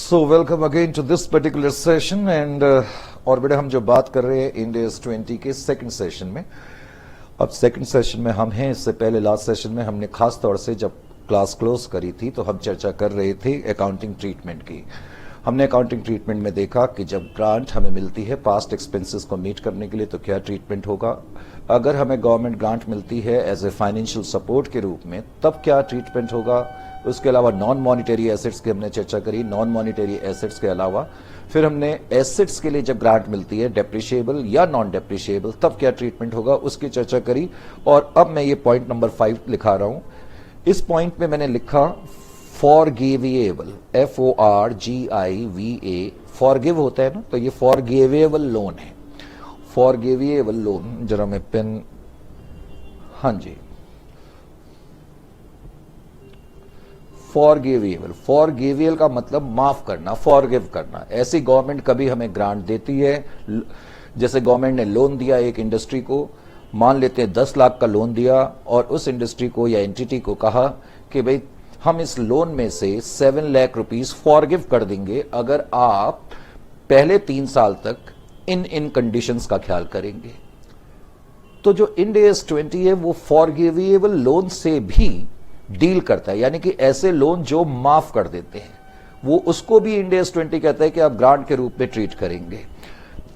So welcome again to this particular session and और बेटा हम जो बात कर रहे हैं इंडियस 20 के सेकंड सेशन में। अब सेकंड सेशन में हम हैं, इससे पहले लास्ट सेशन में हमने खास तौर से जब क्लास क्लोज करी थी तो हम चर्चा कर रहे थे अकाउंटिंग ट्रीटमेंट की। हमने अकाउंटिंग ट्रीटमेंट में देखा कि जब ग्रांट हमें मिलती है पास्ट एक्सपेंसेस को मीट करने के लिए तो क्या ट्रीटमेंट होगा, अगर हमें गवर्नमेंट ग्रांट मिलती है एज ए फाइनेंशियल सपोर्ट के रूप में तब क्या ट्रीटमेंट होगा। उसके अलावा नॉन मॉनिटरी एसेट्स की हमने चर्चा करी। नॉन मॉनिटरी एसेट्स के अलावा फिर हमने एसेट्स के लिए जब ग्रांट मिलती है डेप्रिशिएबल या नॉन डेप्रिशिएबल तब क्या ट्रीटमेंट होगा उसकी चर्चा करी। और अब मैं ये पॉइंट नंबर 5 लिखा रहा हूं। इस पॉइंट में मैंने लिखा फॉरगिवेबल, FORGIVA, फॉरगिव होता है ना, तो ये फॉरगिवेबल लोन है। फॉरगिवेबल लोन, जरा मैं पेन, हाँ जी, फॉरगिवेबल। फॉरगिवेबल का मतलब माफ करना, फॉरगिव करना। ऐसी गवर्नमेंट कभी हमें ग्रांट देती है, जैसे गवर्नमेंट ने लोन दिया एक इंडस्ट्री को, मान लेते हैं 10 लाख का लोन दिया और उस इंडस्ट्री को या एंटिटी को कहा कि भाई हम इस लोन में से 7 लाख रुपीस फॉरगिव कर देंगे अगर आप पहले 3 साल तक इन कंडीशंस का ख्याल करेंगे। तो जो इंड AS 20 है वो फॉरगिवेबल लोन से भी डील करता है, यानी कि ऐसे लोन जो माफ कर देते हैं वो उसको भी इंड AS 20 कहता है कि आप ग्रांट के रूप में ट्रीट करेंगे।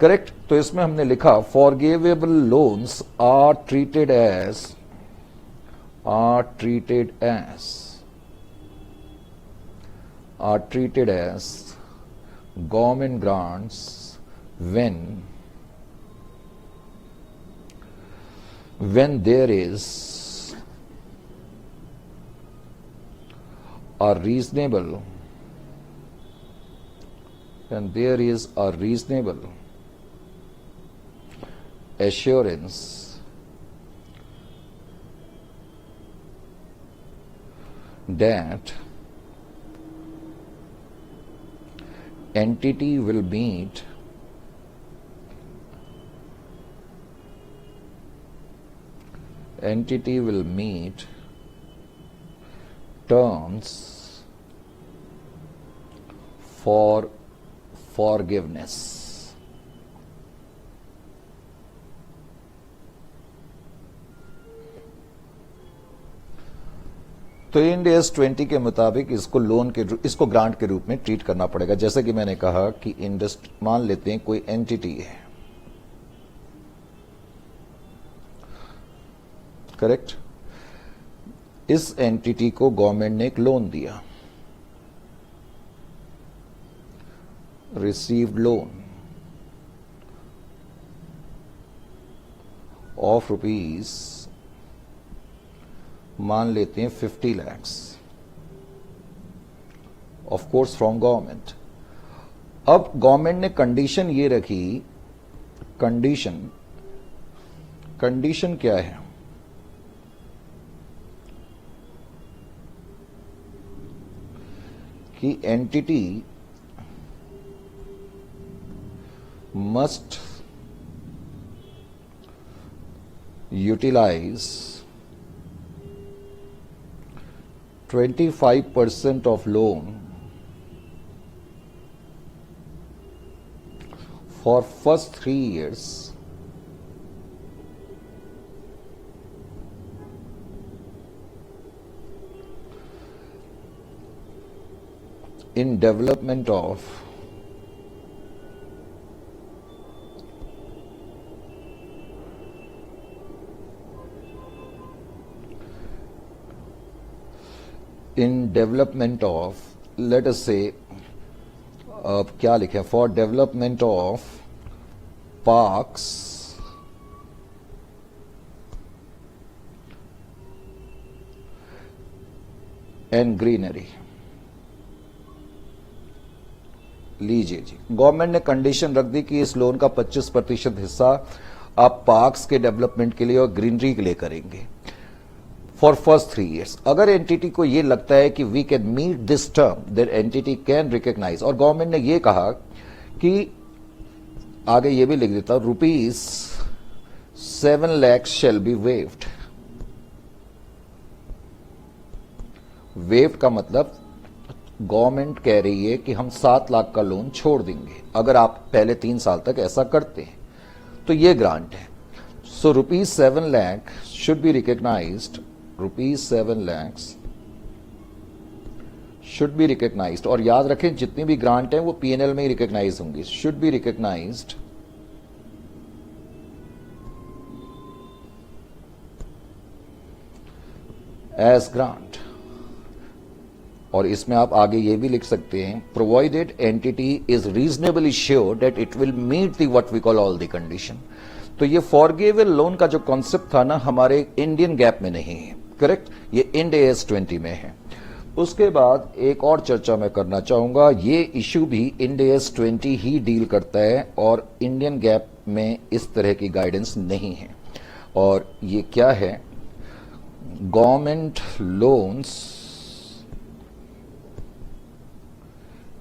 करेक्ट। तो इसमें हमने लिखा forgivable loans are treated as government grants when there is a reasonable assurance that entity will meet terms for forgiveness। तो इंड AS 20 के मुताबिक इसको ग्रांट के रूप में ट्रीट करना पड़ेगा। जैसे कि मैंने कहा कि मान लेते हैं कोई एंटिटी है, करेक्ट। इस एंटिटी को गवर्नमेंट ने एक लोन दिया, रिसीव्ड लोन ऑफ रुपीज, मान लेते हैं 50 lakhs, of course from government. अब गवर्नमेंट ने कंडीशन ये रखी, कंडीशन क्या है कि entity must utilise 25% of loan for first 3 years in development of let us say क्या लिखे, for development of parks and greenery. लीजिए जी, गवर्नमेंट ने कंडीशन रख दी कि इस लोन का 25% हिस्सा आप पार्क्स के डेवलपमेंट के लिए और ग्रीनरी के लिए करेंगे फॉर फर्स्ट 3 years। अगर एंटिटी को यह लगता है कि we can meet this term, their entity can recognise. और गवर्नमेंट ने यह कहा कि आगे ये भी लिख देता हूं, ₹7 lakhs shall be waived। Waived का मतलब गवर्नमेंट कह रही है कि हम 7 लाख का लोन छोड़ देंगे अगर आप पहले 3 साल तक ऐसा करते हैं, तो ये ग्रांट है। So ₹7 lakh should be recognised, ₹7 lakh should be recognised. और याद रखें जितनी भी ग्रांट है वो पीएनएल में ही रिकग्नाइज होंगी। Should be recognised as grant. और इसमें आप आगे ये भी लिख सकते हैं, provided entity is reasonably sure that it will meet the what we call all the condition. तो ये फॉरगिवेबल लोन का जो कॉन्सेप्ट था ना, हमारे इंडियन गैप में नहीं है, करेक्ट, ये इंड AS 20 में है। उसके बाद एक और चर्चा मैं करना चाहूंगा, ये इश्यू भी इंड AS 20 ही डील करता है और इंडियन गैप में इस तरह की गाइडेंस नहीं है। और ये क्या है, गवर्नमेंट लोन्स,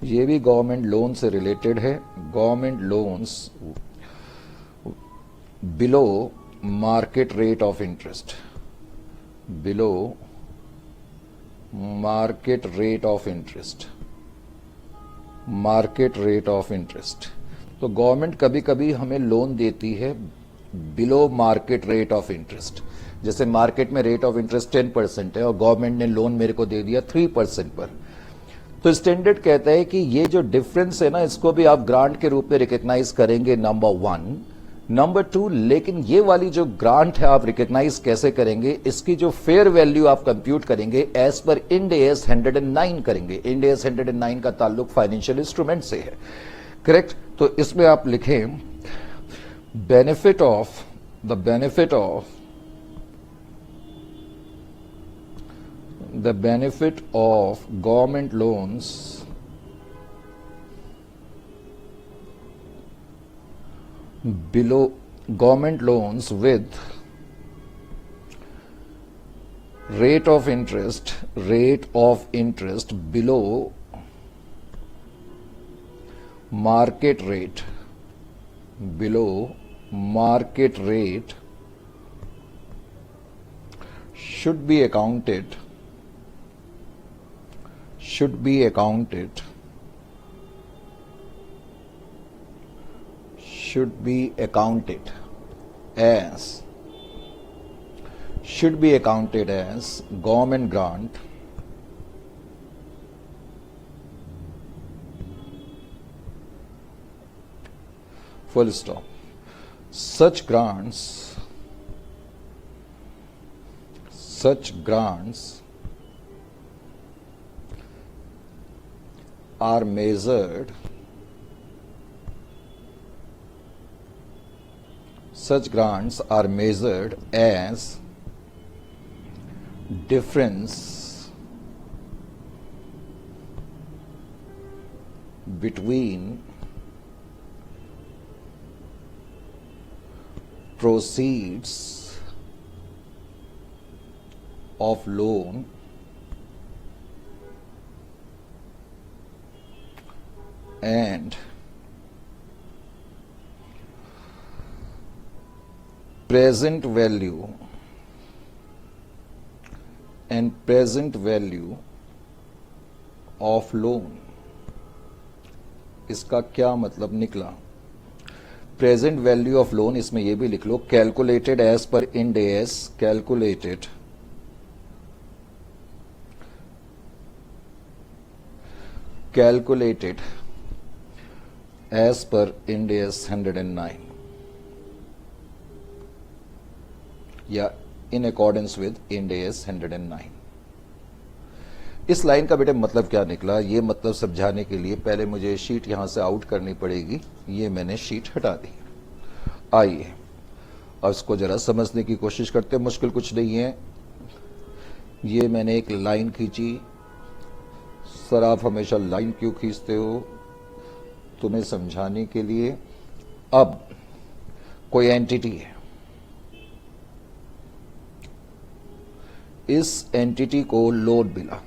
ये भी गवर्नमेंट लोन से रिलेटेड है। Government loans below market rate of interest, below market rate of interest, market rate of interest. तो गवर्नमेंट कभी कभी हमें लोन देती है below market rate of interest. जैसे मार्केट में रेट ऑफ इंटरेस्ट 10% है और गवर्नमेंट ने लोन मेरे को दे दिया 3% पर, तो स्टैंडर्ड कहता है कि ये जो डिफरेंस है ना, इसको भी आप ग्रांट के रूप में रिकग्नाइज करेंगे, नंबर 1। नंबर 2, लेकिन ये वाली जो ग्रांट है आप रिकग्नाइज कैसे करेंगे, इसकी जो फेयर वैल्यू आप कंप्यूट करेंगे एज पर इंड AS 109 करेंगे। इंड AS 109 का ताल्लुक फाइनेंशियल इंस्ट्रूमेंट से है, करेक्ट। तो इसमें आप लिखें benefit of the benefit of government loans below government loans with rate of interest below market rate, should be accounted as government grant full stop. Such grants are measured as difference between proceeds of loan and present value of loan। इसका क्या मतलब निकला, present value of loan, इसमें यह भी लिख लो calculated as per Ind AS, calculated as per Ind AS 109 या in accordance with Ind AS 109। इस लाइन का बेटे मतलब क्या निकला, ये मतलब समझाने के लिए पहले मुझे शीट यहां से आउट करनी पड़ेगी। ये मैंने शीट हटा दी। आइए अब इसको जरा समझने की कोशिश करते हैं, मुश्किल कुछ नहीं है। ये मैंने एक लाइन खींची। सर आप हमेशा लाइन क्यों खींचते हो, तुम्हें समझाने के लिए। अब कोई एंटिटी है, इस एंटिटी को लोन मिला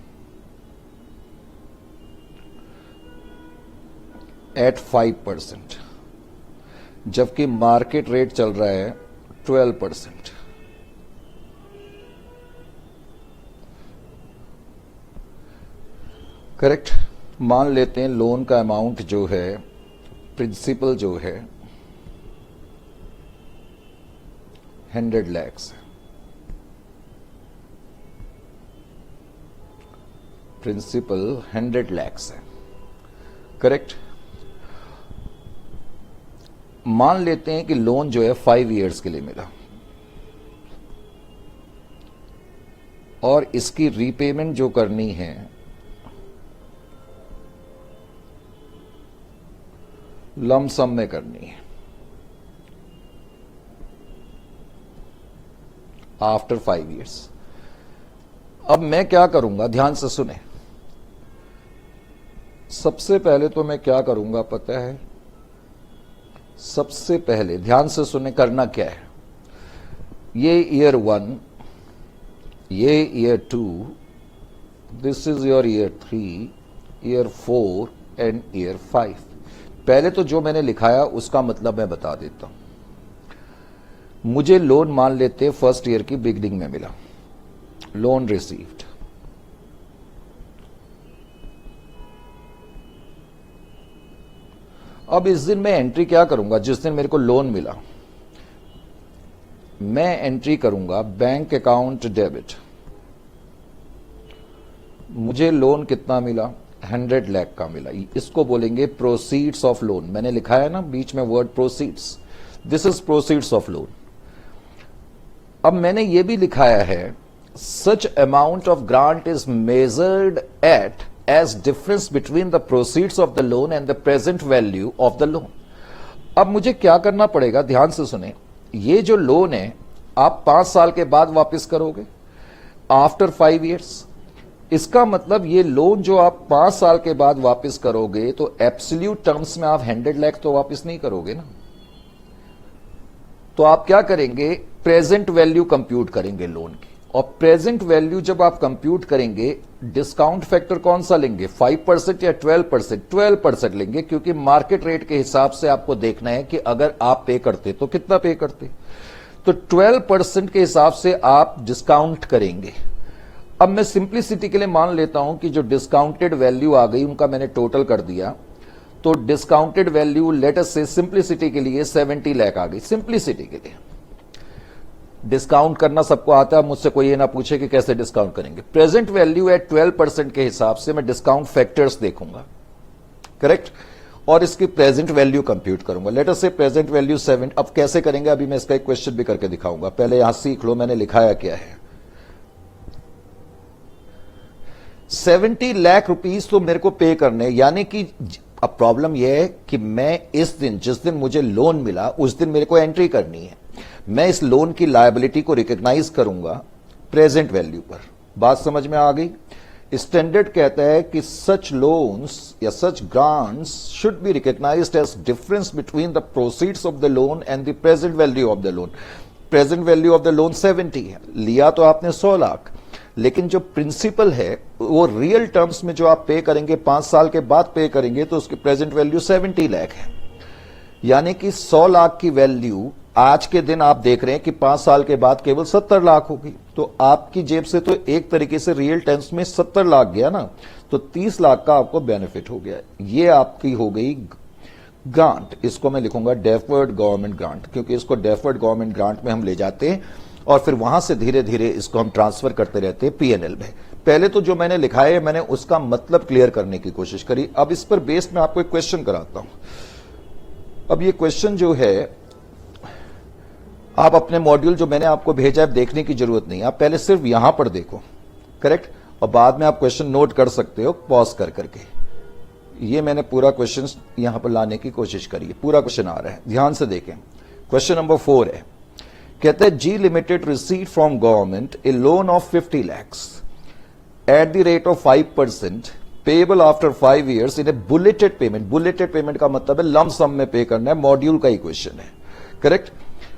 एट 5%, जबकि मार्केट रेट चल रहा है 12%। करेक्ट। मान लेते हैं लोन का अमाउंट जो है, प्रिंसिपल जो है 100 लाख है। प्रिंसिपल 100 लाख है, करेक्ट। मान लेते हैं कि लोन जो है 5 इयर्स के लिए मिला और इसकी रीपेमेंट जो करनी है लम सम में करनी है आफ्टर 5 इयर्स। अब मैं क्या करूंगा, ध्यान से सुने। सबसे पहले तो मैं क्या करूंगा पता है? सबसे पहले ध्यान से सुने, करना क्या है। ये ईयर 1, ये year 2, this is your year 3, year 4 and year 5। पहले तो जो मैंने लिखाया उसका मतलब मैं बता देता हूं। मुझे लोन मान लेते फर्स्ट ईयर की बिगनिंग में मिला, लोन रिसीव्ड। अब इस दिन मैं एंट्री क्या करूंगा? जिस दिन मेरे को लोन मिला मैं एंट्री करूंगा बैंक अकाउंट डेबिट। मुझे लोन कितना मिला? 100 लाख का मिला। इसको बोलेंगे प्रोसीड्स ऑफ लोन। मैंने लिखा है ना बीच में word proceeds, this is proceeds of loan. अब मैंने ये भी लिखाया है such amount of grant is measured eight as difference between the proceeds of the loan and the present value of the loan. अब मुझे क्या करना पड़ेगा? ध्यान से सुने। ये जो लोन है आप 5 साल के बाद वापस करोगे, आफ्टर 5 इयर्स। इसका मतलब ये लोन जो आप 5 साल के बाद वापस करोगे तो एब्सोल्यूट टर्म्स में आप 100 लाख तो वापस नहीं करोगे ना। तो आप क्या करेंगे? प्रेजेंट वैल्यू कंप्यूट करेंगे लोन की। और प्रेजेंट वैल्यू जब आप कंप्यूट करेंगे, डिस्काउंट फैक्टर कौन सा लेंगे? 5% या 12%? 12% लेंगे, क्योंकि मार्केट रेट के हिसाब से आपको देखना है कि अगर आप पे करते तो कितना पे करते। तो 12% के हिसाब से आप डिस्काउंट करेंगे। अब मैं सिंप्लिसिटी के लिए मान लेता हूं कि जो डिस्काउंटेड वैल्यू आ गई उनका मैंने टोटल कर दिया, तो डिस्काउंटेड वैल्यू लेट अस से सिंप्लिसिटी के लिए 70 लाख आ गई। सिंप्लिसिटी के लिए डिस्काउंट करना सबको आता है, मुझसे कोई ये ना पूछे कि कैसे डिस्काउंट करेंगे। प्रेजेंट वैल्यू एट 12% के हिसाब से मैं डिस्काउंट फैक्टर्स देखूंगा, करेक्ट, और इसकी प्रेजेंट वैल्यू कंप्यूट करूंगा। लेट अस से प्रेजेंट वैल्यू 7। अब कैसे करेंगे अभी मैं इसका एक क्वेश्चन भी करके दिखाऊंगा। पहले यहां सीख लो मैंने लिखाया क्या है। 70 लाख रुपीस तो मेरे को पे करने, यानी कि अब प्रॉब्लम यह है कि मैं इस दिन, जिस दिन मुझे लोन मिला उस दिन मेरे को एंट्री करनी है। मैं इस लोन की लायबिलिटी को रिकॉग्नाइज करूंगा प्रेजेंट वैल्यू पर। बात समझ में आ गई? स्टैंडर्ड कहता है कि सच लोन्स या such grants should be recognised as difference between the proceeds of the loan and the present value of the loan. Present value of the loan 70 है, लिया तो आपने 100 लाख, लेकिन जो प्रिंसिपल है वो रियल टर्म्स में जो आप पे करेंगे 5 साल के बाद पे करेंगे तो उसकी प्रेजेंट वैल्यू 70 लाख है। यानी कि 100 लाख की वैल्यू आज के दिन आप देख रहे हैं कि 5 साल के बाद केवल 70 लाख होगी। तो आपकी जेब से तो एक तरीके से रियल टर्म्स में 70 लाख गया ना, तो 30 लाख का आपको बेनिफिट हो गया। ये आपकी हो गई ग्रांट। इसको मैं लिखूंगा डेफर्ड गवर्नमेंट ग्रांट, क्योंकि इसको डेफर्ड गवर्नमेंट ग्रांट में हम ले जाते हैं और फिर वहां से धीरे धीरे इसको हम ट्रांसफर करते रहते हैं पीएनएल में। पहले तो जो मैंने लिखा है मैंने उसका मतलब क्लियर करने की कोशिश करी। अब इस पर बेस्ड मैं आपको एक क्वेश्चन कराता हूं। अब ये क्वेश्चन जो है आप अपने मॉड्यूल जो मैंने आपको भेजा है देखने की जरूरत नहीं, आप पहले सिर्फ यहां पर देखो, करेक्ट, और बाद में आप क्वेश्चन नोट कर सकते हो पॉज कर करके। ये मैंने पूरा क्वेश्चन यहां पर लाने की कोशिश करी है, पूरा क्वेश्चन आ रहा है, ध्यान से देखें। क्वेश्चन नंबर 4 है, कहते हैं G limited receive from government a loan of 50 lakhs at the rate of 5% payable after 5 years in a bulleted payment. Bulleted payment का मतलब है लम सम में पे करना है, मॉड्यूल का ही क्वेश्चन है, करेक्ट।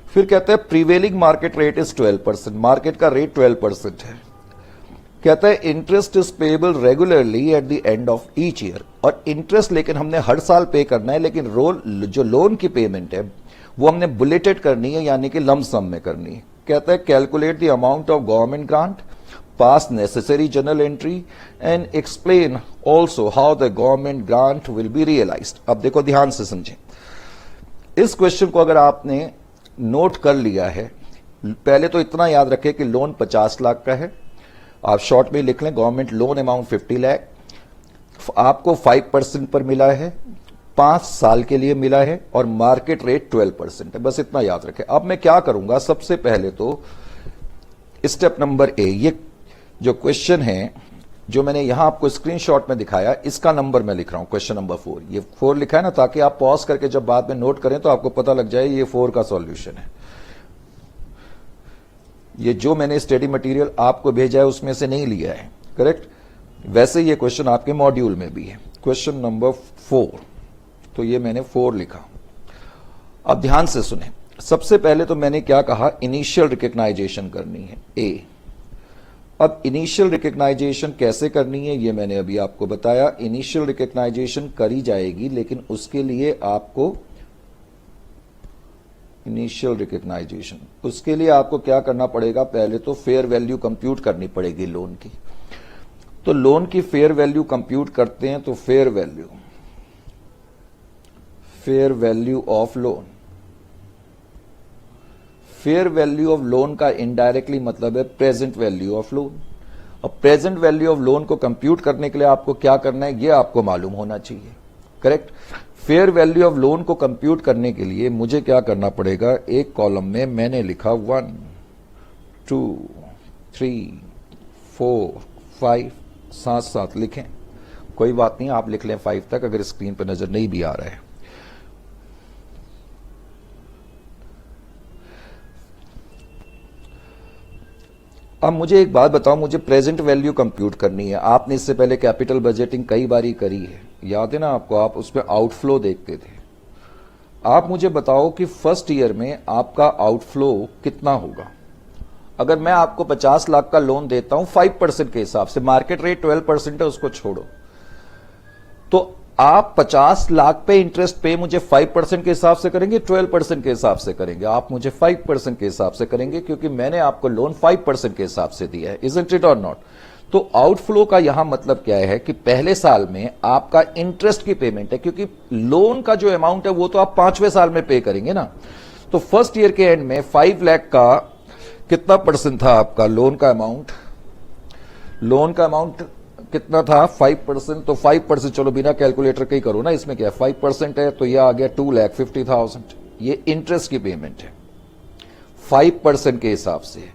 फिर कहते हैं prevailing market rate is 12%, market का रेट 12% है। कहता है interest is payable regularly at the end of each year, और इंटरेस्ट लेकिन हमने हर साल पे करना है, लेकिन जो लोन की पेमेंट है वो हमने बुलेटेड करनी है, यानी कि लम सम में करनी है। कहता है calculate the amount of government grant pass necessary journal entry and explain also how the government grant will be realized। अब देखो ध्यान से समझें, इस क्वेश्चन को अगर आपने नोट कर लिया है, पहले तो इतना याद रखें कि लोन 50 लाख का है, आप शॉर्ट में लिख लें गवर्नमेंट लोन अमाउंट 50 लाख, आपको 5% पर मिला है, 5 साल के लिए मिला है और मार्केट रेट 12% है, बस इतना याद रखें। अब मैं क्या करूंगा, सबसे पहले तो स्टेप नंबर ए, ये जो क्वेश्चन है जो मैंने यहां आपको स्क्रीनशॉट में दिखाया, इसका नंबर मैं लिख रहा हूं, क्वेश्चन नंबर 4। ये 4 लिखा है ना, ताकि आप पॉज करके जब बाद में नोट करें तो आपको पता लग जाए ये 4 का सॉल्यूशन है। ये जो मैंने स्टडी मटेरियल आपको भेजा है उसमें से नहीं लिया है, करेक्ट। वैसे ये क्वेश्चन आपके मॉड्यूल में भी है, क्वेश्चन नंबर 4, तो ये मैंने 4 लिखा। अब ध्यान से सुने, सबसे पहले तो मैंने क्या कहा, इनिशियल रिकग्नाइजेशन करनी है, ए। अब इनिशियल रिकग्नाइजेशन कैसे करनी है ये मैंने अभी आपको बताया। इनिशियल रिकग्नाइजेशन करी जाएगी, लेकिन उसके लिए आपको इनिशियल रिकग्नाइजेशन, उसके लिए आपको क्या करना पड़ेगा, पहले तो फेयर वैल्यू कंप्यूट करनी पड़ेगी लोन की। तो लोन की फेयर वैल्यू कंप्यूट करते हैं, तो fair value of loan, fair value of loan का इनडायरेक्टली मतलब है प्रेजेंट वैल्यू ऑफ लोन। अब प्रेजेंट वैल्यू ऑफ लोन को कंप्यूट करने के लिए आपको क्या करना है, ये आपको मालूम होना चाहिए, correct. Fair value of loan को कंप्यूट करने के लिए मुझे क्या करना पड़ेगा, एक कॉलम में मैंने लिखा 1 2 3 4 5, साथ साथ लिखें, कोई बात नहीं, आप लिख लें 5 तक अगर स्क्रीन पर नजर नहीं भी आ रहा है। अब मुझे एक बात बताओ, मुझे प्रेजेंट वैल्यू कंप्यूट करनी है। आपने इससे पहले कैपिटल बजटिंग कई बारी करी है, याद है ना आपको, आप उसमें आउटफ्लो देखते थे। आप मुझे बताओ कि फर्स्ट ईयर में आपका आउटफ्लो कितना होगा। अगर मैं आपको 50 लाख का लोन देता हूं 5% के हिसाब से, मार्केट रेट 12% है, उसको छोड़ो, तो आप 50 लाख पे इंटरेस्ट पे मुझे 5% के हिसाब से करेंगे, 12% के हिसाब से करेंगे? आप मुझे 5% के हिसाब से करेंगे, क्योंकि मैंने आपको लोन 5% के हिसाब से दिया है, इजंट इट और नॉट। तो आउटफ्लो का यहां मतलब क्या है कि पहले साल में आपका इंटरेस्ट की पेमेंट है, क्योंकि लोन का जो अमाउंट है वो तो आप 5वें साल में पे करेंगे ना। तो फर्स्ट ईयर के एंड में 5 लाख का कितना परसेंट था आपका लोन का अमाउंट? लोन का अमाउंट कितना था? 5%। तो 5%, चलो बिना कैलकुलेटर के ही करो ना, इसमें क्या 5% है, तो यह आ गया 2,50,000। ये इंटरेस्ट की पेमेंट है 5% के हिसाब से।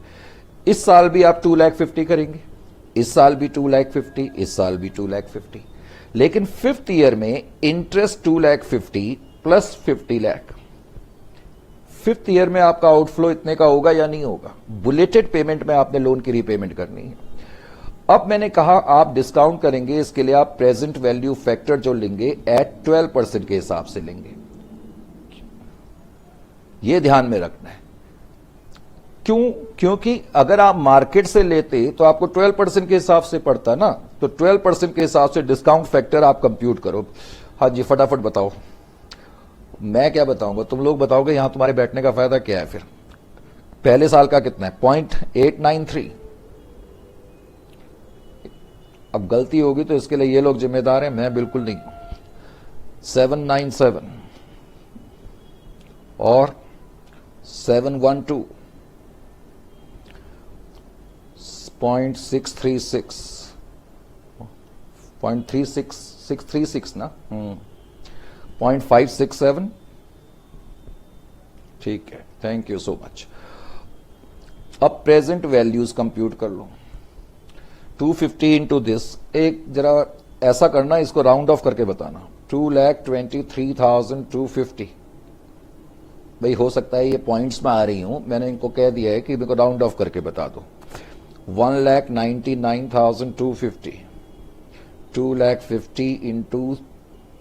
इस साल भी आप 2,50,000 करेंगे, इस साल भी 2,50,000, इस साल भी 2,50,000। लेकिन 5th ईयर में interest 2,50,000 plus 50 lakh. 5th year में आपका आउटफ्लो इतने का होगा या नहीं होगा? बुलेटेड पेमेंट में आपने लोन की रीपेमेंट करनी है। अब मैंने कहा आप डिस्काउंट करेंगे, इसके लिए आप प्रेजेंट वैल्यू फैक्टर जो लेंगे एट 12% के हिसाब से लेंगे। यह ध्यान में रखना है। क्यों? क्योंकि अगर आप मार्केट से लेते तो आपको 12% के हिसाब से पड़ता ना, तो 12% के हिसाब से डिस्काउंट फैक्टर आप कंप्यूट करो। हाँ जी, फटाफट बताओ। मैं क्या बताऊंगा, तुम लोग बताओगे। यहां तुम्हारे बैठने का फायदा क्या है? फिर पहले साल का कितना है? 0.893। अब गलती होगी तो इसके लिए ये लोग जिम्मेदार हैं, मैं बिल्कुल नहीं। 797 और 712 0.636 0.36636 ना, 0.567। ठीक है, थैंक यू सो मच। अब प्रेजेंट वैल्यूज कंप्यूट कर लो। 250 इंटू दिस, एक जरा ऐसा करना, इसको राउंड ऑफ करके बताना। 2,23,250। भाई हो सकता है ये पॉइंट्स में आ रही हूं, मैंने इनको कह दिया है कि मेरे को राउंड ऑफ करके बता दो। 1,99,250, 2,50,000 इंटू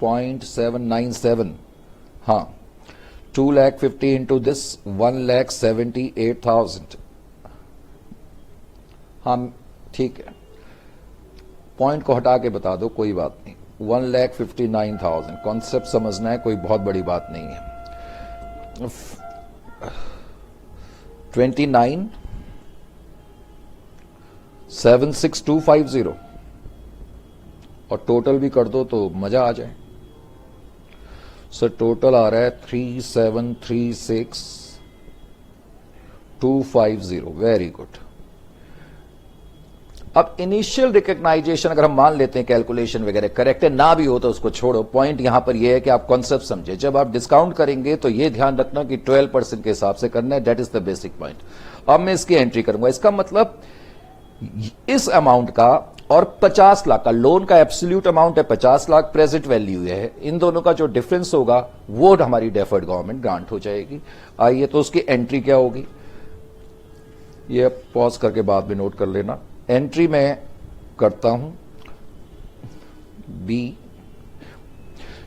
0.797, हाँ 2,50,000 इंटू दिस 1,78,000। हाँ ठीक है, पॉइंट को हटा के बता दो, कोई बात नहीं। 1,59,000, कॉन्सेप्ट समझना है, कोई बहुत बड़ी बात नहीं है। 29 76250 और टोटल भी कर दो तो मजा आ जाए। सर टोटल आ रहा है 3736250। Very good. अब इनिशियल रिकग्नाइजेशन अगर हम मान लेते हैं कैलकुलेशन वगैरह करेक्ट है, ना भी हो तो उसको छोड़ो। पॉइंट यहां पर यह है कि आप कॉन्सेप्ट समझे। जब आप डिस्काउंट करेंगे तो यह ध्यान रखना कि 12% के हिसाब से करना है। That is the basic point. अब मैं इसकी एंट्री करूंगा। इसका मतलब इस अमाउंट का और 50 लाख का लोन का एब्सोल्यूट अमाउंट है 50 लाख, प्रेजेंट वैल्यू है। इन दोनों का जो डिफरेंस होगा वो हमारी डेफर्ड गवर्नमेंट ग्रांट हो जाएगी। आइए तो उसकी एंट्री क्या होगी, ये पॉज करके बाद में नोट कर लेना। एंट्री में करता हूं बी।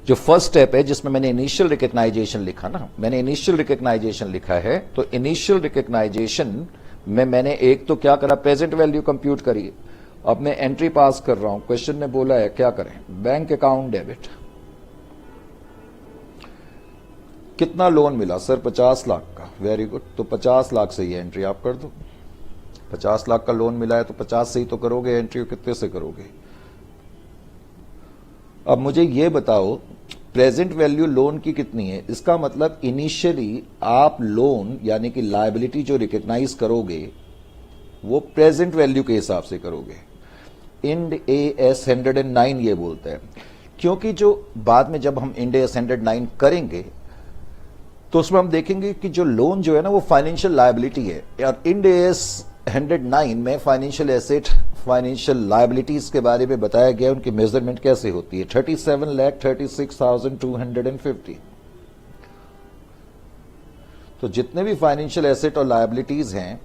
जो फर्स्ट स्टेप है जिसमें मैंने इनिशियल रिकग्नाइजेशन लिखा ना, मैंने इनिशियल रिकग्नाइजेशन लिखा है, तो इनिशियल रिकग्नाइजेशन में मैंने एक तो क्या करा, प्रेजेंट वैल्यू कंप्यूट करिए। अब मैं एंट्री पास कर रहा हूं। क्वेश्चन ने बोला है क्या करें, बैंक अकाउंट डेबिट। कितना लोन मिला सर, 50 लाख का। Very good. तो 50 लाख से ये एंट्री आप कर दो। 50 लाख का लोन मिला है तो 50 से ही तो करोगे एंट्री, कितने से करोगे। अब मुझे ये बताओ प्रेजेंट वैल्यू लोन की कितनी है। इसका मतलब इनिशियली आप लोन यानी कि लायबिलिटी जो रिकग्नाइज करोगे वो प्रेजेंट वैल्यू के हिसाब से करोगे। इंड AS 109 ये बोलता है, क्योंकि जो बाद में जब हम इंड AS 109 करेंगे तो उसमें हम देखेंगे कि जो लोन जो है ना वो फाइनेंशियल लायबिलिटी है। और इंड AS 109 में फाइनेंशियल एसेट, फाइनेंशियल लायबिलिटीज के बारे में बताया गया, उनकी मेजरमेंट कैसे होती है। 37,36,250। तो जितने भी फाइनेंशियल एसेट और लायबिलिटीज हैं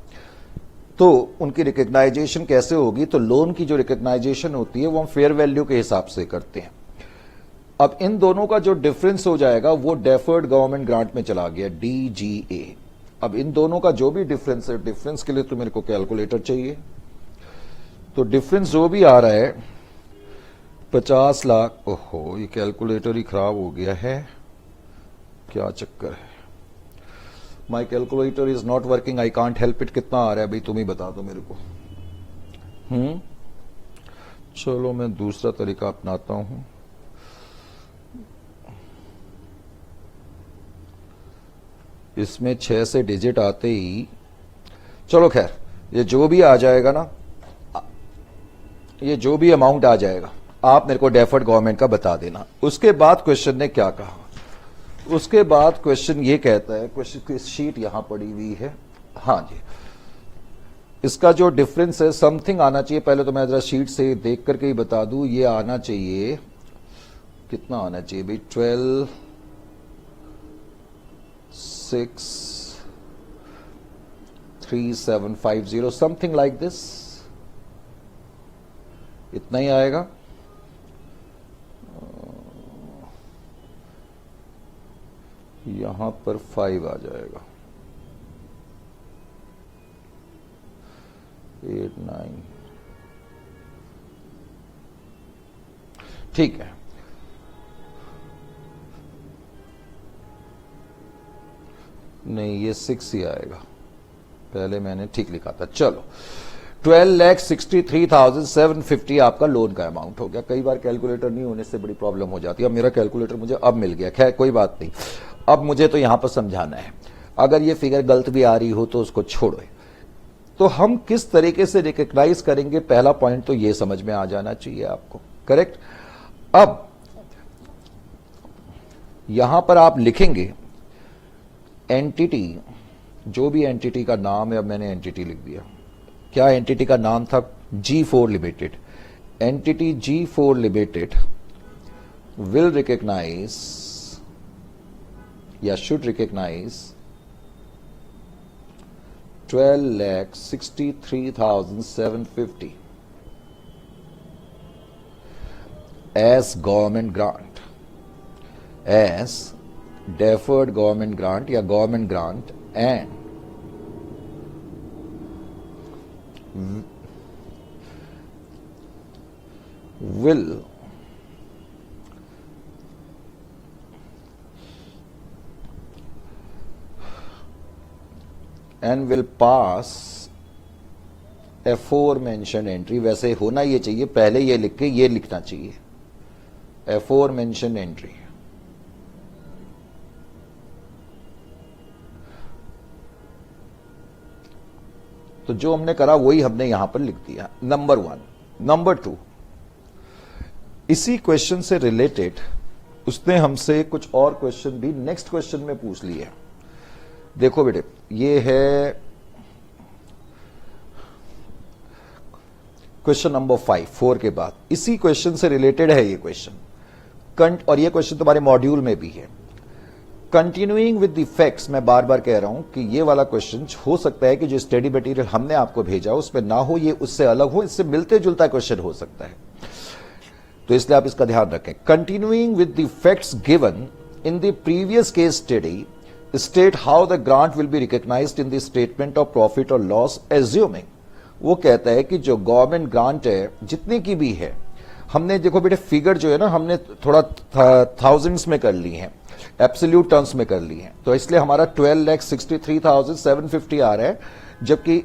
तो उनकी रिकग्नाइजेशन कैसे होगी, तो लोन की जो रिकग्नाइजेशन होती है वो हम फेयर वैल्यू के हिसाब से करते हैं। अब इन दोनों का जो डिफरेंस हो जाएगा वो डेफर्ड गवर्नमेंट ग्रांट में चला गया, DGA। अब इन दोनों का जो भी डिफरेंस है, डिफरेंस के लिए तो मेरे को कैलकुलेटर चाहिए। तो डिफरेंस जो भी आ रहा है 50 लाख, ओहो ये कैलकुलेटर ही खराब हो गया है, क्या चक्कर है। माई calculator is not working, I can't help it. कितना आ रहा है भाई तुम ही बता दो मेरे को। चलो मैं दूसरा तरीका अपनाता हूं। इसमें 6 से डिजिट आते ही, चलो खैर ये जो भी आ जाएगा ना, ये जो भी अमाउंट आ जाएगा आप मेरे को डेफर्ड गवर्नमेंट का बता देना। उसके बाद क्वेश्चन ने क्या कहा, उसके बाद क्वेश्चन ये कहता है, क्वेश्चन की शीट यहां पड़ी हुई है, हाँ जी, इसका जो डिफरेंस है समथिंग आना चाहिए। पहले तो मैं जरा शीट से देख करके ही बता दूं, ये आना चाहिए, कितना आना चाहिए भाई, 12,63750 समथिंग लाइक दिस, इतना ही आएगा। यहां पर 5 आ जाएगा, 8 9, ठीक है। नहीं ये 6 ही आएगा, पहले मैंने ठीक लिखा था। चलो 12,63,750 आपका लोन का अमाउंट हो गया। कई बार कैलकुलेटर नहीं होने से बड़ी प्रॉब्लम हो जाती है। अब मेरा कैलकुलेटर मुझे अब मिल गया, खैर कोई बात नहीं। अब मुझे तो यहां पर समझाना है, अगर ये फिगर गलत भी आ रही हो तो उसको छोड़ो। तो हम किस तरीके से रिकग्नाइज करेंगे, पहला पॉइंट तो ये समझ में आ जाना चाहिए आपको, करेक्ट। अब यहां पर आप लिखेंगे एंटिटी, जो भी एंटिटी का नाम है, अब मैंने एंटिटी लिख दिया। क्या एंटिटी का नाम था, G4 limited. Entity G4 limited will recognise या should recognise 12,63,750 as government grant, as deferred government grant या government grant, and will pass aforementioned entry, वैसे होना ये चाहिए, पहले ये लिख के ये लिखना चाहिए, एफोरमेंशन एंट्री। तो जो हमने करा वही हमने यहां पर लिख दिया, नंबर 1। नंबर 2, इसी क्वेश्चन से रिलेटेड उसने हमसे कुछ और क्वेश्चन भी नेक्स्ट क्वेश्चन में पूछ लिए। देखो बेटे, ये है क्वेश्चन नंबर 4 के बाद इसी क्वेश्चन से रिलेटेड है ये क्वेश्चन, और ये क्वेश्चन तुम्हारे मॉड्यूल में भी है। कंटिन्यूइंग विद द फैक्ट्स, मैं बार बार कह रहा हूं कि ये वाला क्वेश्चन हो सकता है कि जो स्टडी मटेरियल हमने आपको भेजा उसमें ना हो, ये उससे अलग हो, इससे मिलते जुलता क्वेश्चन हो सकता है, तो इसलिए आप इसका ध्यान रखें। Continuing with the facts given in the previous case study, state how the grant will be recognised in the statement of profit और लॉस एज्यूमिंग। वो कहता है कि जो गवर्नमेंट ग्रांट है जितनी की भी है, हमने देखो बेटे फिगर जो है ना हमने थोड़ा थाउजेंड्स में कर ली है, एब्सोल्यूट टर्म्स में कर ली है, तो इसलिए हमारा 12,63,750 आ रहा है, जबकि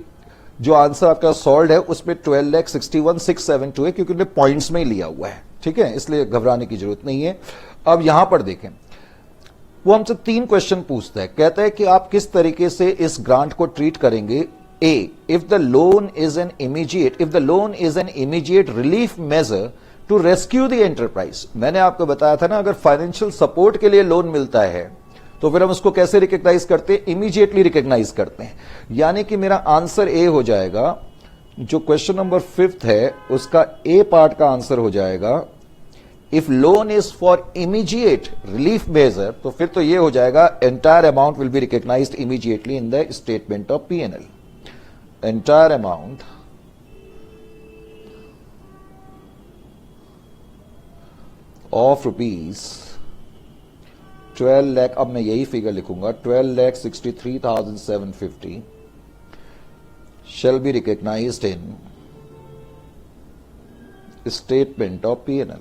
जो आंसर आपका सॉल्व है उसमें 12,61,672 है, क्योंकि उन्होंने पॉइंट्स में ही लिया हुआ है, ठीक है, इसलिए घबराने की जरूरत नहीं है। अब यहां पर देखें, वो हमसे 3 क्वेश्चन पूछता है, कहता है कि आप किस तरीके से इस ग्रांट को ट्रीट करेंगे। A, if the loan is an immediate relief measure to rescue the enterprise। मैंने आपको बताया था ना, अगर फाइनेंशियल सपोर्ट के लिए लोन मिलता है तो फिर हम उसको कैसे रिकॉग्नाइज करते हैं, इमीडिएटली रिकॉग्नाइज करते हैं। यानी कि मेरा आंसर ए हो जाएगा, जो क्वेश्चन नंबर 5 है उसका ए पार्ट का आंसर हो जाएगा, if loan is for immediate relief measure, तो फिर तो ये हो जाएगा entire amount will be recognised immediately in the statement of P&L। entire amount of rupees 12 lakh, अब मैं यही फिगर लिखूंगा, 12,63,750 shall be recognized in statement of P&L।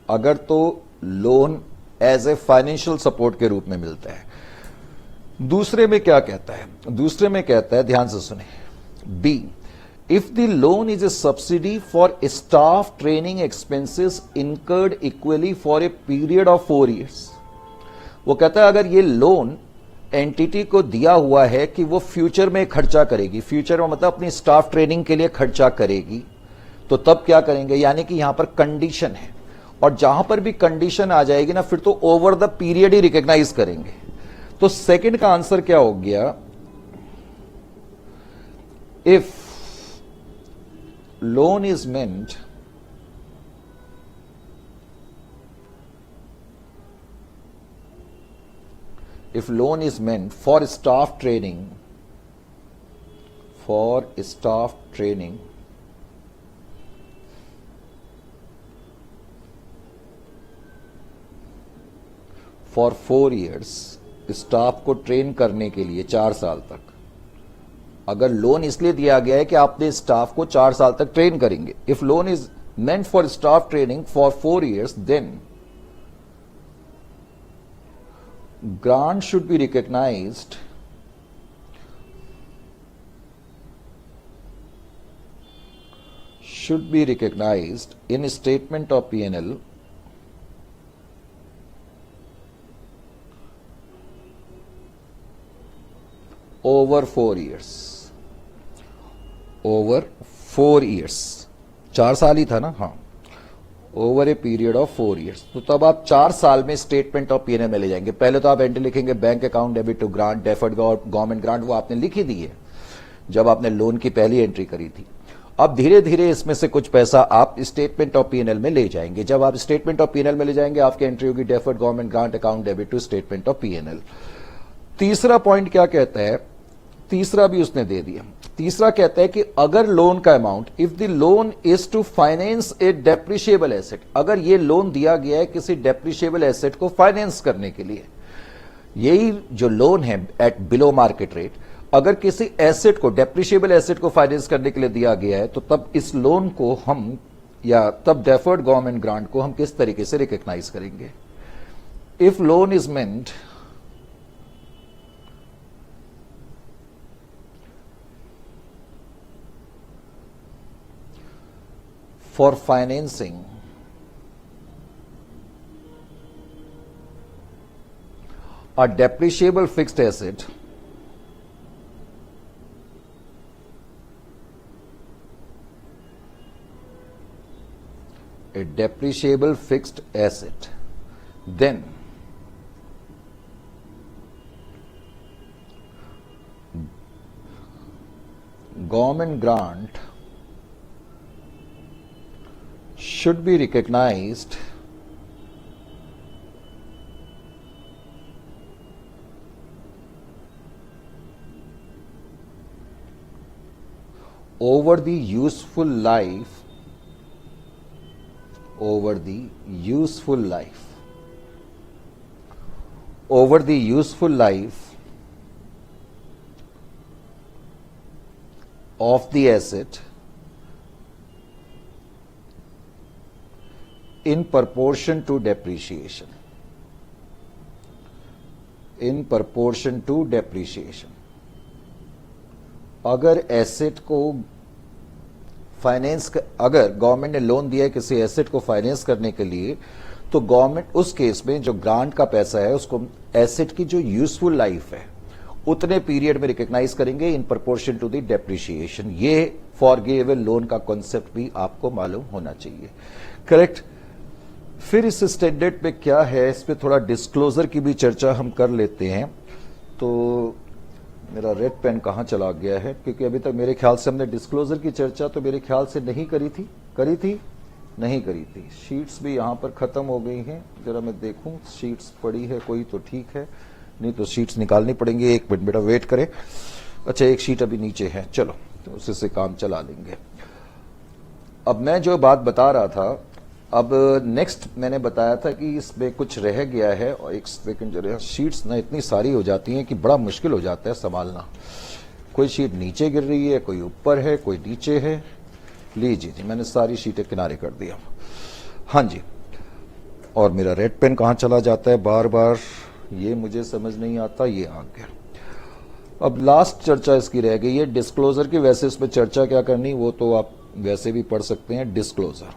अगर तो loan as a financial support के रूप में मिलता है। दूसरे में क्या कहता है, दूसरे में कहता है, ध्यान से सुने, B, if the loan is a subsidy for staff training expenses incurred equally for a period of 4 years। वो कहता है अगर ये लोन एंटिटी को दिया हुआ है कि वो फ्यूचर में खर्चा करेगी, फ्यूचर में मतलब अपनी स्टाफ ट्रेनिंग के लिए खर्चा करेगी, तो तब क्या करेंगे, यानी कि यहां पर कंडीशन है, और जहां पर भी कंडीशन आ जाएगी ना फिर तो ओवर द पीरियड ही रिकॉग्नाइज करेंगे। तो सेकंड का आंसर क्या हो गया, if loan is meant for staff training, for 4 years, staff को ट्रेन करने के लिए 4 साल तक। अगर लोन इसलिए दिया गया है कि आपने स्टाफ को 4 साल तक ट्रेन करेंगे, if loan is meant for staff training for 4 years, then grant should be recognised in statement of P&L over 4 years। Over 4 years, 4 साल ही था ना, हाँ, over a period of 4 years। तो तब आप 4 साल में स्टेटमेंट ऑफ P&L में ले जाएंगे। पहले तो आप एंट्री लिखेंगे bank account debit to grant, deferred government grant, वो आपने लिख ही दी है जब आपने लोन की पहली एंट्री करी थी। अब धीरे धीरे इसमें से कुछ पैसा आप स्टेटमेंट ऑफ P&L में ले जाएंगे। जब आप स्टेटमेंट ऑफ P&L में ले जाएंगे, आपकी एंट्री होगी deferred government grant account debit to statement of P&L। तीसरा पॉइंट क्या कहता है, तीसरा भी उसने दे दिया। तीसरा कहता है कि अगर लोन का amount, if the loan is to finance a depreciable asset, अगर ये लोन दिया गया है किसी डेप्रिशिएबल एसेट को फाइनेंस करने के लिए, यही जो लोन है एट बिलो मार्केट रेट, अगर किसी एसेट को, डेप्रिशिएबल एसेट को फाइनेंस करने के लिए दिया गया है, तो तब इस लोन को हम, या तब डेफर्ड गवर्नमेंट ग्रांट को हम किस तरीके से रिकॉग्नाइज करेंगे। If loan is meant for financing a depreciable fixed asset then government grant should be recognized over the useful life of the asset in proportion to depreciation. अगर asset को finance, अगर government ने loan दिया है किसी asset को finance करने के लिए, तो गवर्नमेंट उस केस में जो ग्रांट का पैसा है उसको एसेट की जो यूजफुल लाइफ है उतने पीरियड में रिकॉग्नाइज करेंगे in proportion to the depreciation. ये फॉरगिवेबल लोन का कॉन्सेप्ट भी आपको मालूम होना चाहिए, करेक्ट। फिर इस स्टैंडर्ड पे क्या है, इस पे थोड़ा डिस्क्लोजर की भी चर्चा हम कर लेते हैं। तो मेरा रेड पेन कहाँ चला गया है, क्योंकि अभी तक मेरे ख्याल से हमने डिस्क्लोजर की चर्चा तो मेरे ख्याल से नहीं करी थी, नहीं करी थी। शीट्स भी यहाँ पर खत्म हो गई हैं, जरा मैं देखूं शीट्स पड़ी है कोई तो ठीक है, नहीं तो शीट्स निकालनी पड़ेंगी। एक मिनट बेटा वेट करें। अच्छा एक शीट अभी नीचे है, चलो तो उसी से काम चला लेंगे। अब मैं जो बात बता रहा था, अब नेक्स्ट मैंने बताया था कि इसमें कुछ रह गया है, और एक सेकंड जरा, शीट्स ना इतनी सारी हो जाती हैं कि बड़ा मुश्किल हो जाता है संभालना। कोई शीट नीचे गिर रही है, कोई ऊपर है, कोई नीचे है। लीजिए जी, मैंने सारी शीटें किनारे कर दिया। हाँ जी, और मेरा रेड पेन कहाँ चला जाता है बार बार, ये मुझे समझ नहीं आता। ये आ गया। अब लास्ट चर्चा इसकी रह गई है डिस्क्लोजर की। वैसे इसमें चर्चा क्या करनी वो तो आप वैसे भी पढ़ सकते हैं। डिस्क्लोजर,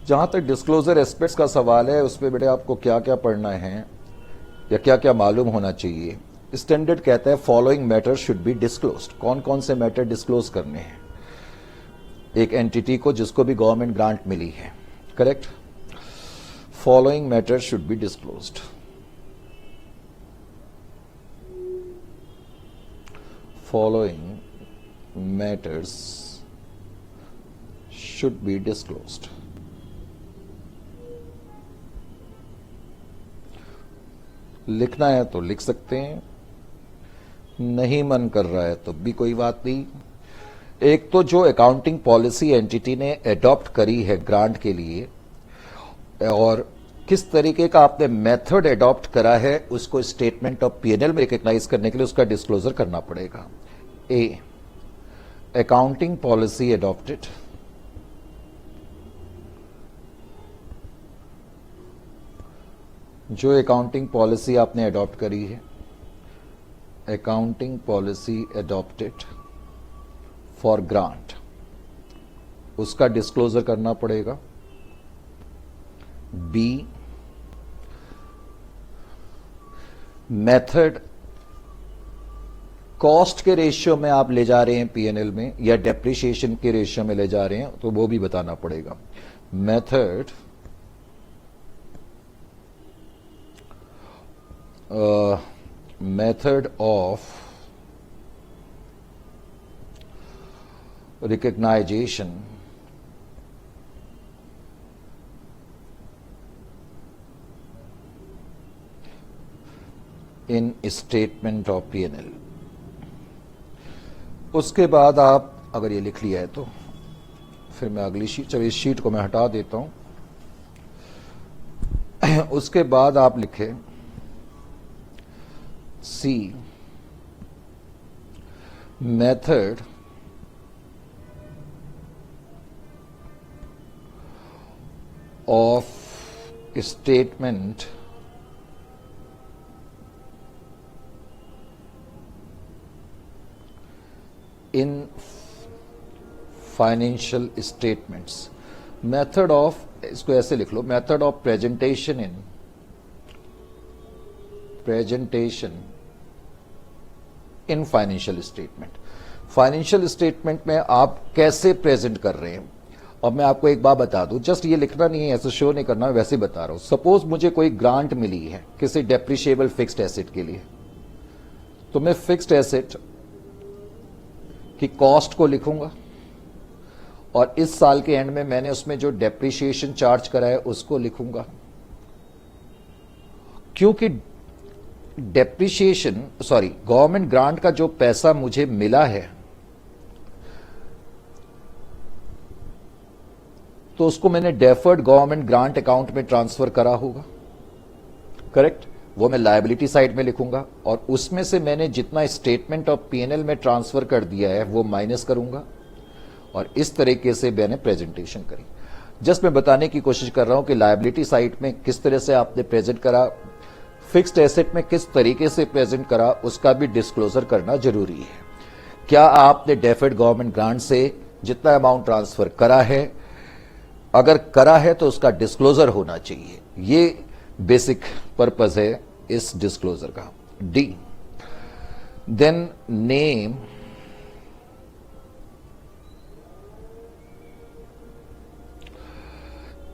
जहां तक डिस्क्लोजर एस्पेक्ट्स का सवाल है, उसमें बेटे आपको क्या क्या पढ़ना है या क्या क्या मालूम होना चाहिए। स्टैंडर्ड कहता है following matter should be disclosed. कौन कौन से मैटर डिस्क्लोज करने हैं एक एंटिटी को जिसको भी गवर्नमेंट ग्रांट मिली है, correct. Following matter should be disclosed. Following matters should be disclosed. लिखना है तो लिख सकते हैं, नहीं मन कर रहा है तो भी कोई बात नहीं। एक तो जो अकाउंटिंग पॉलिसी एंटिटी ने एडॉप्ट करी है ग्रांट के लिए, और किस तरीके का आपने मेथड एडॉप्ट करा है, उसको स्टेटमेंट ऑफ पीएनएल में रिकॉग्नाइज करने के लिए उसका डिस्क्लोजर करना पड़ेगा। ए, अकाउंटिंग पॉलिसी एडॉप्टेड, जो अकाउंटिंग पॉलिसी आपने अडॉप्ट करी है, accounting policy adopted for grant, उसका डिस्क्लोजर करना पड़ेगा। बी, मेथड कॉस्ट के रेशियो में आप ले जा रहे हैं पीएनएल में या डेप्रिसिएशन के रेशियो में ले जा रहे हैं, तो वो भी बताना पड़ेगा। Method method of recognition in statement of P&L। उसके बाद आप अगर ये लिख लिया है तो फिर मैं अगली शीट, चलिए इस शीट को मैं हटा देता हूं। उसके बाद आप लिखें C, method of statement in financial statements. Method of, इसको ऐसे लिख लो, method of presentation in financial statement. Financial statement में आप कैसे प्रेजेंट कर रहे हैं। अब मैं आपको एक बात बता दूं, जस्ट ये लिखना नहीं है, ऐसे शो नहीं करना, वैसे बता रहा हूं। सपोज मुझे कोई ग्रांट मिली है किसी डेप्रिशिएबल फिक्स्ड एसेट के लिए, तो मैं फिक्स्ड एसेट की कॉस्ट को लिखूंगा और इस साल के एंड में मैंने उसमें जो डेप्रिसिएशन चार्ज करा है उसको लिखूंगा। क्योंकि गवर्नमेंट ग्रांट का जो पैसा मुझे मिला है तो उसको मैंने डेफर्ड गवर्नमेंट ग्रांट अकाउंट में ट्रांसफर करा होगा, करेक्ट। वो मैं लायबिलिटी साइड में लिखूंगा और उसमें से मैंने जितना स्टेटमेंट ऑफ पीएनएल में ट्रांसफर कर दिया है वो माइनस करूंगा और इस तरीके से मैंने प्रेजेंटेशन करी। जस्ट मैं बताने की कोशिश कर रहा हूं कि लायबिलिटी साइड में किस तरह से आपने प्रेजेंट करा, फिक्स्ड एसेट में किस तरीके से प्रेजेंट करा, उसका भी डिस्क्लोजर करना जरूरी है। क्या आपने डेफर्ड गवर्नमेंट ग्रांट से जितना अमाउंट ट्रांसफर करा है, अगर करा है तो उसका डिस्क्लोजर होना चाहिए। ये बेसिक पर्पस है इस डिस्क्लोजर का। D, then name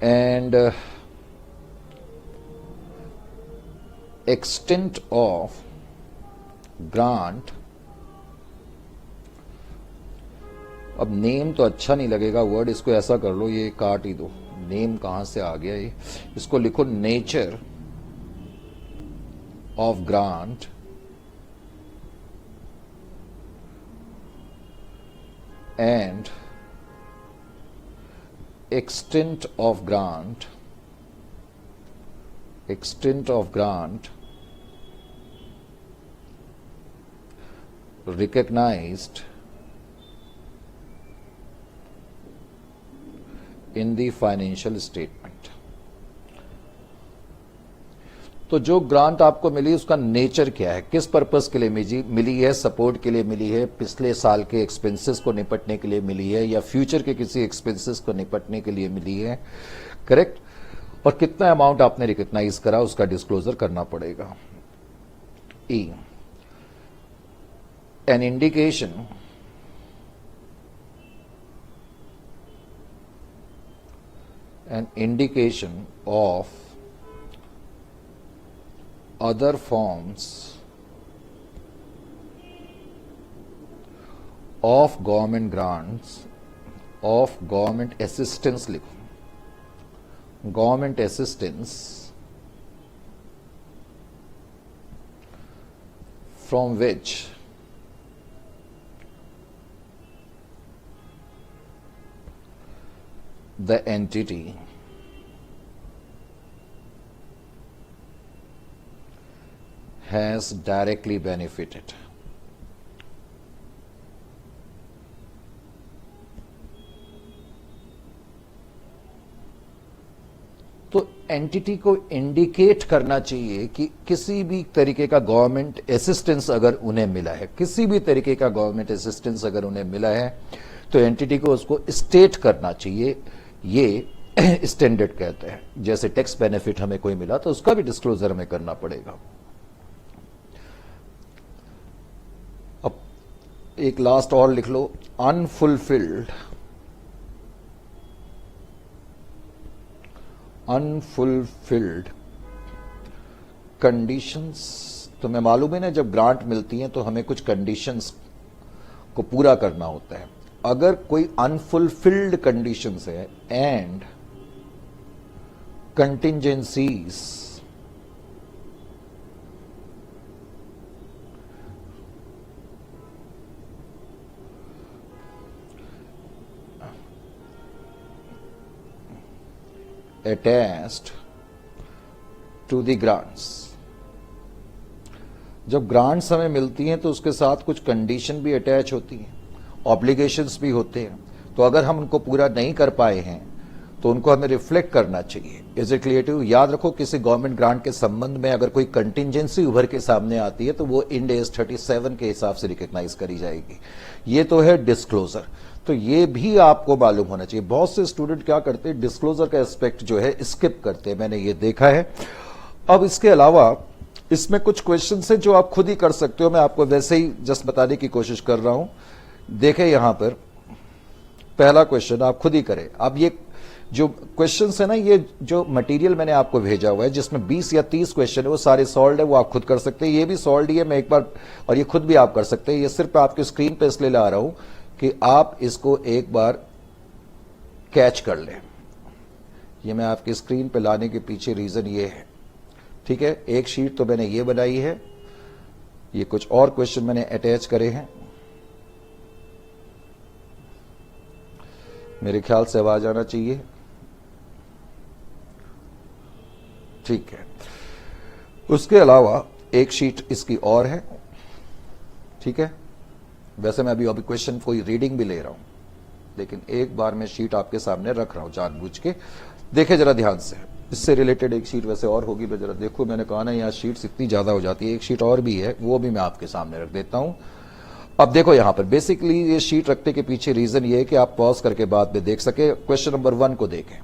and extent of grant। अब नेम तो अच्छा नहीं लगेगा वर्ड, इसको ऐसा कर लो, ये काट ही दो। नेम कहां से आ गया ये, इसको लिखो nature of grant and extent of grant recognized in the financial statement। तो जो ग्रांट आपको मिली उसका नेचर क्या है, किस पर्पस के लिए मिली है, सपोर्ट के लिए मिली है, पिछले साल के एक्सपेंसेस को निपटने के लिए मिली है या फ्यूचर के किसी एक्सपेंसेस को निपटने के लिए मिली है, करेक्ट। और कितना अमाउंट आपने रिकॉग्नाइज करा उसका डिस्क्लोजर करना पड़ेगा। E, an indication of other forms of government grants, of government assistance लिखो, government assistance from which the entity has directly benefited। तो एंटिटी को इंडिकेट करना चाहिए कि किसी भी तरीके का गवर्नमेंट असिस्टेंस अगर उन्हें मिला है, किसी भी तरीके का गवर्नमेंट असिस्टेंस अगर उन्हें मिला है तो एंटिटी को उसको स्टेट करना चाहिए। ये स्टैंडर्ड कहते हैं। जैसे टैक्स बेनिफिट हमें कोई मिला तो उसका भी डिस्क्लोजर हमें करना पड़ेगा। एक लास्ट और लिख लो, अनफुलफिल्ड कंडीशंस। तुम्हें मालूम है ना, जब ग्रांट मिलती हैं तो हमें कुछ कंडीशंस को पूरा करना होता है। अगर कोई अनफुलफिल्ड कंडीशंस है and contingencies attached to the grants। जब ग्रांट्स हमें मिलती हैं तो उसके साथ कुछ कंडीशन भी अटैच होती हैं, ऑब्लिगेशंस भी होते हैं। तो अगर हम उनको पूरा नहीं कर पाए हैं तो उनको हमें रिफ्लेक्ट करना चाहिए। Is it clear to? याद रखो, किसी गवर्नमेंट ग्रांट के संबंध में अगर कोई कंटिजेंसी उभर के सामने आती है तो वो इंड AS 37 के हिसाब से रिकॉग्नाइज करी जाएगी। ये तो है डिस्क्लोजर, तो ये भी आपको मालूम होना चाहिए। बहुत से स्टूडेंट क्या करते हैं, डिस्क्लोजर का एस्पेक्ट जो है स्किप करते हैं, मैंने ये देखा है। अब इसके अलावा इसमें कुछ क्वेश्चन है जो आप खुद ही कर सकते हो, मैं आपको वैसे ही जस्ट बताने की कोशिश कर रहा हूं। देखें यहां पर पहला क्वेश्चन आप खुद ही करें। अब ये जो क्वेश्चन है ना, ये जो मटेरियल मैंने आपको भेजा हुआ है जिसमें 20 या 30 क्वेश्चन है, वो सारे सॉल्व है, वो आप खुद कर सकते हैं। ये भी सॉल्व ही है, मैं एक बार, और ये खुद भी आप कर सकते हैं। ये सिर्फ आपके स्क्रीन पे इसलिए ला रहा हूं कि आप इसको एक बार कैच कर लें। ये मैं आपकी स्क्रीन पे लाने के पीछे रीजन ये है, ठीक है। एक शीट तो मैंने ये बनाई है, ये कुछ और क्वेश्चन मैंने अटैच करे हैं। मेरे ख्याल से आवाज आना चाहिए, ठीक है। उसके अलावा एक शीट इसकी और है, ठीक है। वैसे मैं अभी क्वेश्चन कोई रीडिंग भी ले रहा हूं, लेकिन एक बार मैं शीट आपके सामने रख रहा हूं जानबूझ के। देखे जरा ध्यान से, इससे रिलेटेड एक शीट वैसे और होगी, मैं जरा देखो, मैंने कहा ना यहाँ शीट्स इतनी ज्यादा हो जाती है। एक शीट और भी है, वो भी मैं आपके सामने रख देता हूं। अब देखो यहां पर बेसिकली ये शीट रखने के पीछे रीजन ये है कि आप पॉज करके बाद में देख सके। क्वेश्चन नंबर 1 को देखें।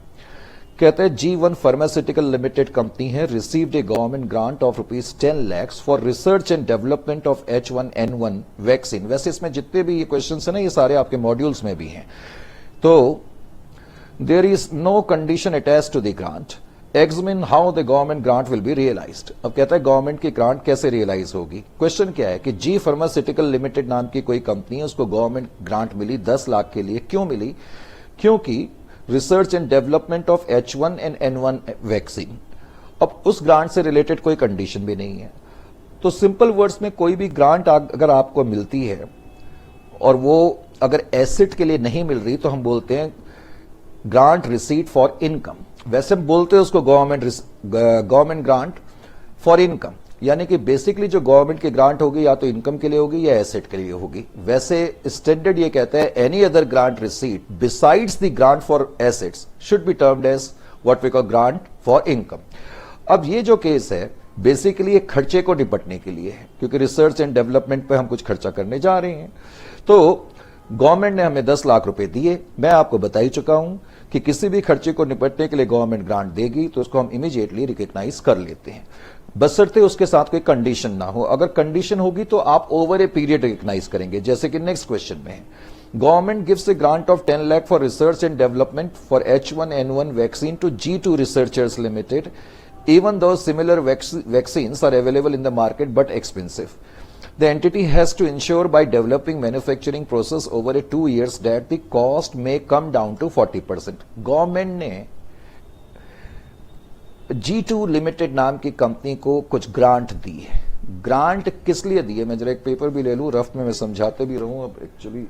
कहते हैं G1 फार्मास्यूटिकल लिमिटेड कंपनी है received A government grant of ₹10 lakh for research and development of H1N1 vaccine. वैसे इसमें जितने भी ये क्वेश्चंस है ना, ये सारे आपके मॉड्यूल्स में भी हैं। तो there is no condition attached to the grant, examine how the government grant will be realised. अब कहता है गवर्नमेंट की ग्रांट कैसे रियलाइज होगी। क्वेश्चन क्या है कि जी फार्मास्यूटिकल लिमिटेड नाम की कोई कंपनी है, उसको गवर्नमेंट ग्रांट मिली 10 लाख के लिए। क्यों मिली? क्योंकि research and development of H1N1 vaccine. अब उस ग्रांट से रिलेटेड कोई कंडीशन भी नहीं है। तो सिंपल वर्ड्स में कोई भी ग्रांट अगर आपको मिलती है और वो अगर एसेट के लिए नहीं मिल रही, तो हम बोलते हैं ग्रांट रिसीट फॉर इनकम। वैसे हम बोलते हैं उसको गवर्नमेंट ग्रांट फॉर इनकम, यानी कि बेसिकली जो गवर्नमेंट की ग्रांट होगी या तो इनकम के लिए होगी या एसेट के लिए होगी। वैसे स्टैंडर्ड ये कहता है any other grant receipt besides the grant for assets should be termed as what we call grant for income. अब ये जो केस है बेसिकली एक खर्चे को निपटने के लिए है, क्योंकि रिसर्च एंड डेवलपमेंट पे हम कुछ खर्चा करने जा रहे हैं। तो गवर्नमेंट ने हमें 10 लाख रुपए दिए। मैं आपको बता ही चुका हूं कि किसी भी खर्चे को निपटने के लिए गवर्नमेंट ग्रांट देगी तो उसको हम इमीडिएटली रिकॉग्नाइज कर लेते हैं, बशर्ते उसके साथ कोई कंडीशन ना हो। अगर कंडीशन होगी तो आप ओवर ए पीरियड रिकॉग्नाइज करेंगे, जैसे कि नेक्स्ट क्वेश्चन में है। Government gives a grant of 10 lakh for research and development for H1N1 vaccine to G2 researchers limited even though similar vaccines are available in the market but expensive. The entity has to ensure by developing manufacturing process over a 2 years that the cost may come down to 40%. Government ने G2 limited नाम की company को कुछ grant दी है। Grant किस लिए दी है? मैं जरा एक पेपर भी ले लूं, रफ में मैं समझाते भी रहूं। अब एक्चुअली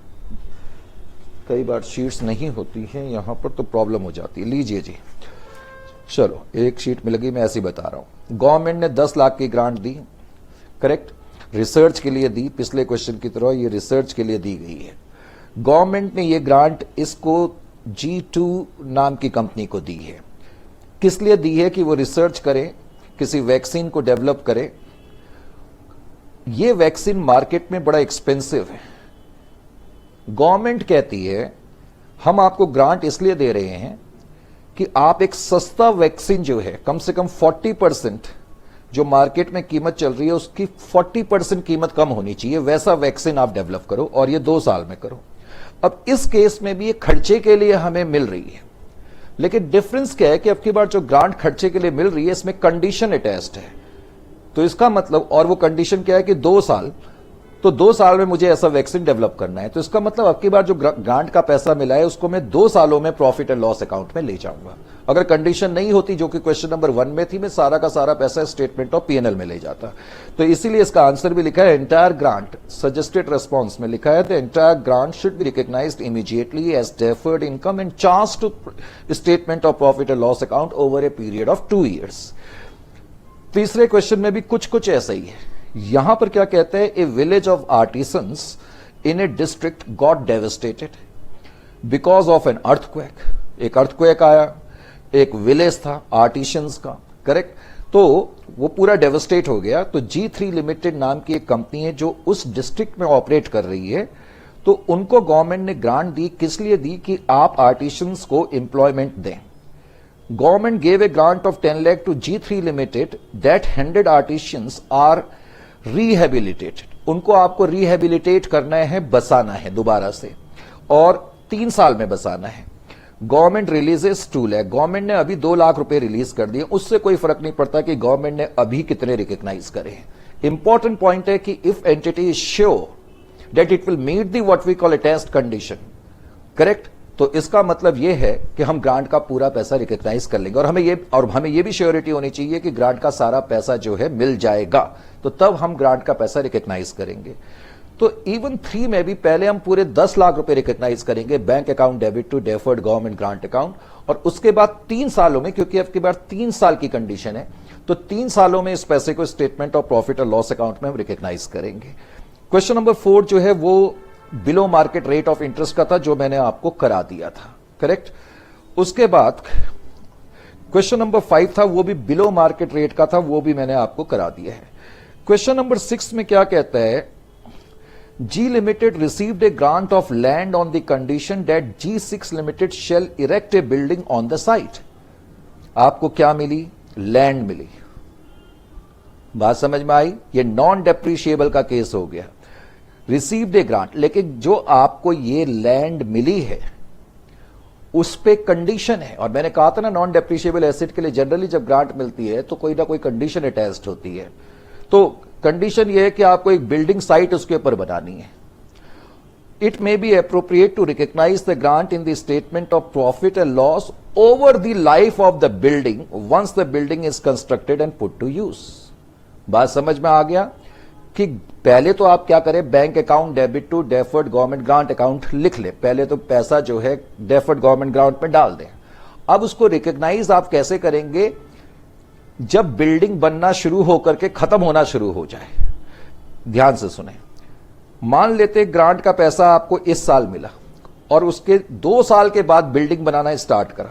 कई बार शीट्स नहीं होती हैं यहां पर, तो प्रॉब्लम हो जाती है। लीजिए जी, चलो एक शीट में लगी, मैं ऐसे ही बता रहा हूं। गवर्नमेंट ने 10 लाख की ग्रांट दी, करेक्ट, रिसर्च के लिए दी। पिछले क्वेश्चन की तरह ये रिसर्च के लिए दी गई है। गवर्नमेंट ने ये ग्रांट इसको G2 नाम की कंपनी को दी है। किस लिए दी है? कि वो रिसर्च करे, किसी वैक्सीन को डेवलप करे। ये वैक्सीन मार्केट में बड़ा एक्सपेंसिव है। गवर्नमेंट कहती है हम आपको ग्रांट इसलिए दे रहे हैं कि आप एक सस्ता वैक्सीन जो है, कम से कम 40% जो मार्केट में कीमत चल रही है उसकी 40% कीमत कम होनी चाहिए, वैसा वैक्सीन आप डेवलप करो और ये 2 साल में करो। अब इस केस में भी ये खर्चे के लिए हमें मिल रही है, लेकिन डिफरेंस क्या है कि अब की बार जो ग्रांट खर्चे के लिए मिल रही है इसमें कंडीशन अटैच्ड है। तो इसका मतलब, और वो कंडीशन क्या है कि 2 साल, तो 2 साल में मुझे ऐसा वैक्सीन डेवलप करना है। तो इसका मतलब अब की बार जो ग्रांट का पैसा मिला है उसको मैं 2 सालों में प्रॉफिट एंड लॉस अकाउंट में ले जाऊंगा। अगर कंडीशन नहीं होती, जो कि क्वेश्चन नंबर 1 में थी, मैं सारा का सारा पैसा स्टेटमेंट ऑफ P&L में ले जाता। तो इसीलिए इसका आंसर भी लिखा है एंटायर ग्रांट, सजेस्टेड रेस्पॉन्स में लिखा है the entire grant should be recognised immediately as deferred income and charge to statement of profit and loss account over a period of 2 years। तीसरे क्वेश्चन में भी कुछ ऐसा ही है। यहां पर क्या कहते हैं? ए village of artisans in A district got devastated because of an earthquake. एक अर्थक्वेक आया, एक विलेज था आर्टिशियंस का, करेक्ट। तो वो पूरा डेवस्टेट हो गया। तो G3 लिमिटेड नाम की एक कंपनी है जो उस डिस्ट्रिक्ट में ऑपरेट कर रही है, तो उनको गवर्नमेंट ने ग्रांट दी। किस लिए दी? कि आप आर्टिशियंस को एम्प्लॉयमेंट दें। Government gave a grant of 10 lakh to G3 limited that 100 artisans are rehabilitated. उनको आपको रिहेबिलिटेट करना है, बसाना है दोबारा से, और 3 साल में बसाना है। Government releases 2 lakh. गवर्नमेंट ने अभी 2 लाख रुपए रिलीज कर दिए। उससे कोई फर्क नहीं पड़ता कि गवर्नमेंट ने अभी कितने रिकॉग्नाइज करे हैं। इंपॉर्टेंट पॉइंट है कि if entity is sure that it will meet the what we call a test condition, correct, तो इसका मतलब यह है कि हम ग्रांट का पूरा पैसा रिकॉग्नाइज कर लेंगे। और हमें यह भी श्योरिटी होनी चाहिए कि ग्रांट का सारा पैसा जो है मिल जाएगा, तो तब हम ग्रांट का पैसा रिकॉग्नाइज करेंगे। तो इवन 3 में भी पहले हम पूरे 10 लाख रुपए रिकॉग्नाइज करेंगे, bank account debit to deferred government grant account, और उसके बाद 3 सालों में, क्योंकि अब की बार 3 साल की कंडीशन है, तो 3 सालों में इस पैसे को स्टेटमेंट ऑफ प्रॉफिट और लॉस अकाउंट में हम रिकॉग्नाइज करेंगे। क्वेश्चन नंबर 4 जो है वो below market rate of interest का था, जो मैंने आपको करा दिया था, करेक्ट। उसके बाद क्वेश्चन नंबर 5 था, वो भी बिलो मार्केट रेट का था, वो भी मैंने आपको करा दिया है। क्वेश्चन नंबर 6 में क्या कहता है? G Limited received a grant of land on the condition that G6 Limited shall erect a building on the site. आपको क्या मिली? लैंड मिली। बात समझ में आई? ये नॉन डेप्रिशिएबल का केस हो गया। रिसीव्ड ए ग्रांट, लेकिन जो आपको ये लैंड मिली है उस पे कंडीशन है। और मैंने कहा था ना, नॉन डेप्रिशिएबल एसेट के लिए जनरली जब ग्रांट मिलती है तो कोई ना कोई कंडीशन अटैच्ड होती है। तो कंडीशन यह है कि आपको एक बिल्डिंग साइट उसके ऊपर बनानी है। It may be appropriate to recognise the grant in the statement of profit and loss over the life of the building once the building is constructed and put to use. बात समझ में आ गया कि पहले तो आप क्या करें, bank account debit to deferred government grant account लिख ले। पहले तो पैसा जो है डेफर्ड गवर्नमेंट ग्रांट में डाल दें। अब उसको रिकॉग्नाइज आप कैसे करेंगे? जब बिल्डिंग बनना शुरू होकर के खत्म होना शुरू हो जाए। ध्यान से सुने, मान लेते ग्रांट का पैसा आपको इस साल मिला और उसके 2 साल के बाद बिल्डिंग बनाना स्टार्ट करा,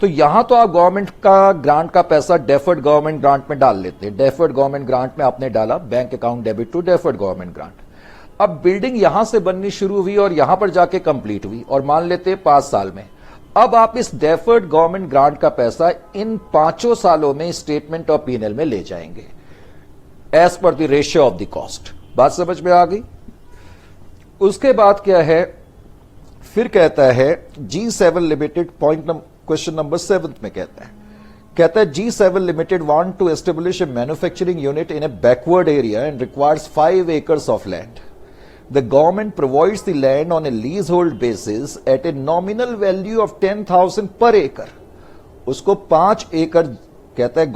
तो यहां तो आप गवर्नमेंट का ग्रांट का पैसा डेफर्ड गवर्नमेंट ग्रांट में डाल लेते हैं। डेफर्ड गवर्नमेंट ग्रांट में आपने डाला, bank account debit to deferred government grant. अब बिल्डिंग यहां से बननी शुरू हुई और यहां पर जाके कंप्लीट हुई, और मान लेते 5 साल में। अब आप इस डेफर्ड गवर्नमेंट ग्रांट का पैसा इन 5 सालों में स्टेटमेंट ऑफ P&L में ले जाएंगे एज पर the ratio of the cost. बात समझ में आ गई? उसके बाद क्या है, फिर कहता है G7 लिमिटेड, क्वेश्चन नंबर 7 में कहता है G7 limited want to establish a manufacturing unit in a backward area and requires 5 acres of land. The government provides the land on a leasehold basis at a nominal value of 10,000 per acre. उसको 5 एकड़ कहता है।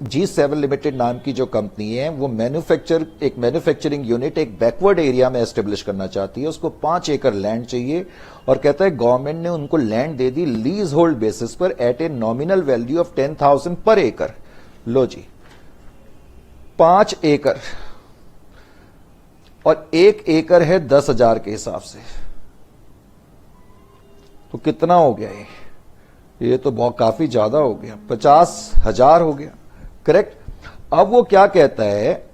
G7 limited नाम की जो company है वो एक मैन्युफैक्चरिंग यूनिट एक बैकवर्ड एरिया में एस्टेब्लिश करना चाहती है। उसको 5 एकड़ लैंड चाहिए, और कहता है गवर्नमेंट ने उनको लैंड दे दी लीज होल्ड बेसिस पर at a nominal value of 10,000 per एकड़। लो जी, 5 एकड़ और 1 एकड़ है 10,000 के हिसाब से, तो कितना हो गया ये तो बहुत काफी ज्यादा हो गया, 50,000 हो गया, करेक्ट। अब वो क्या कहता है,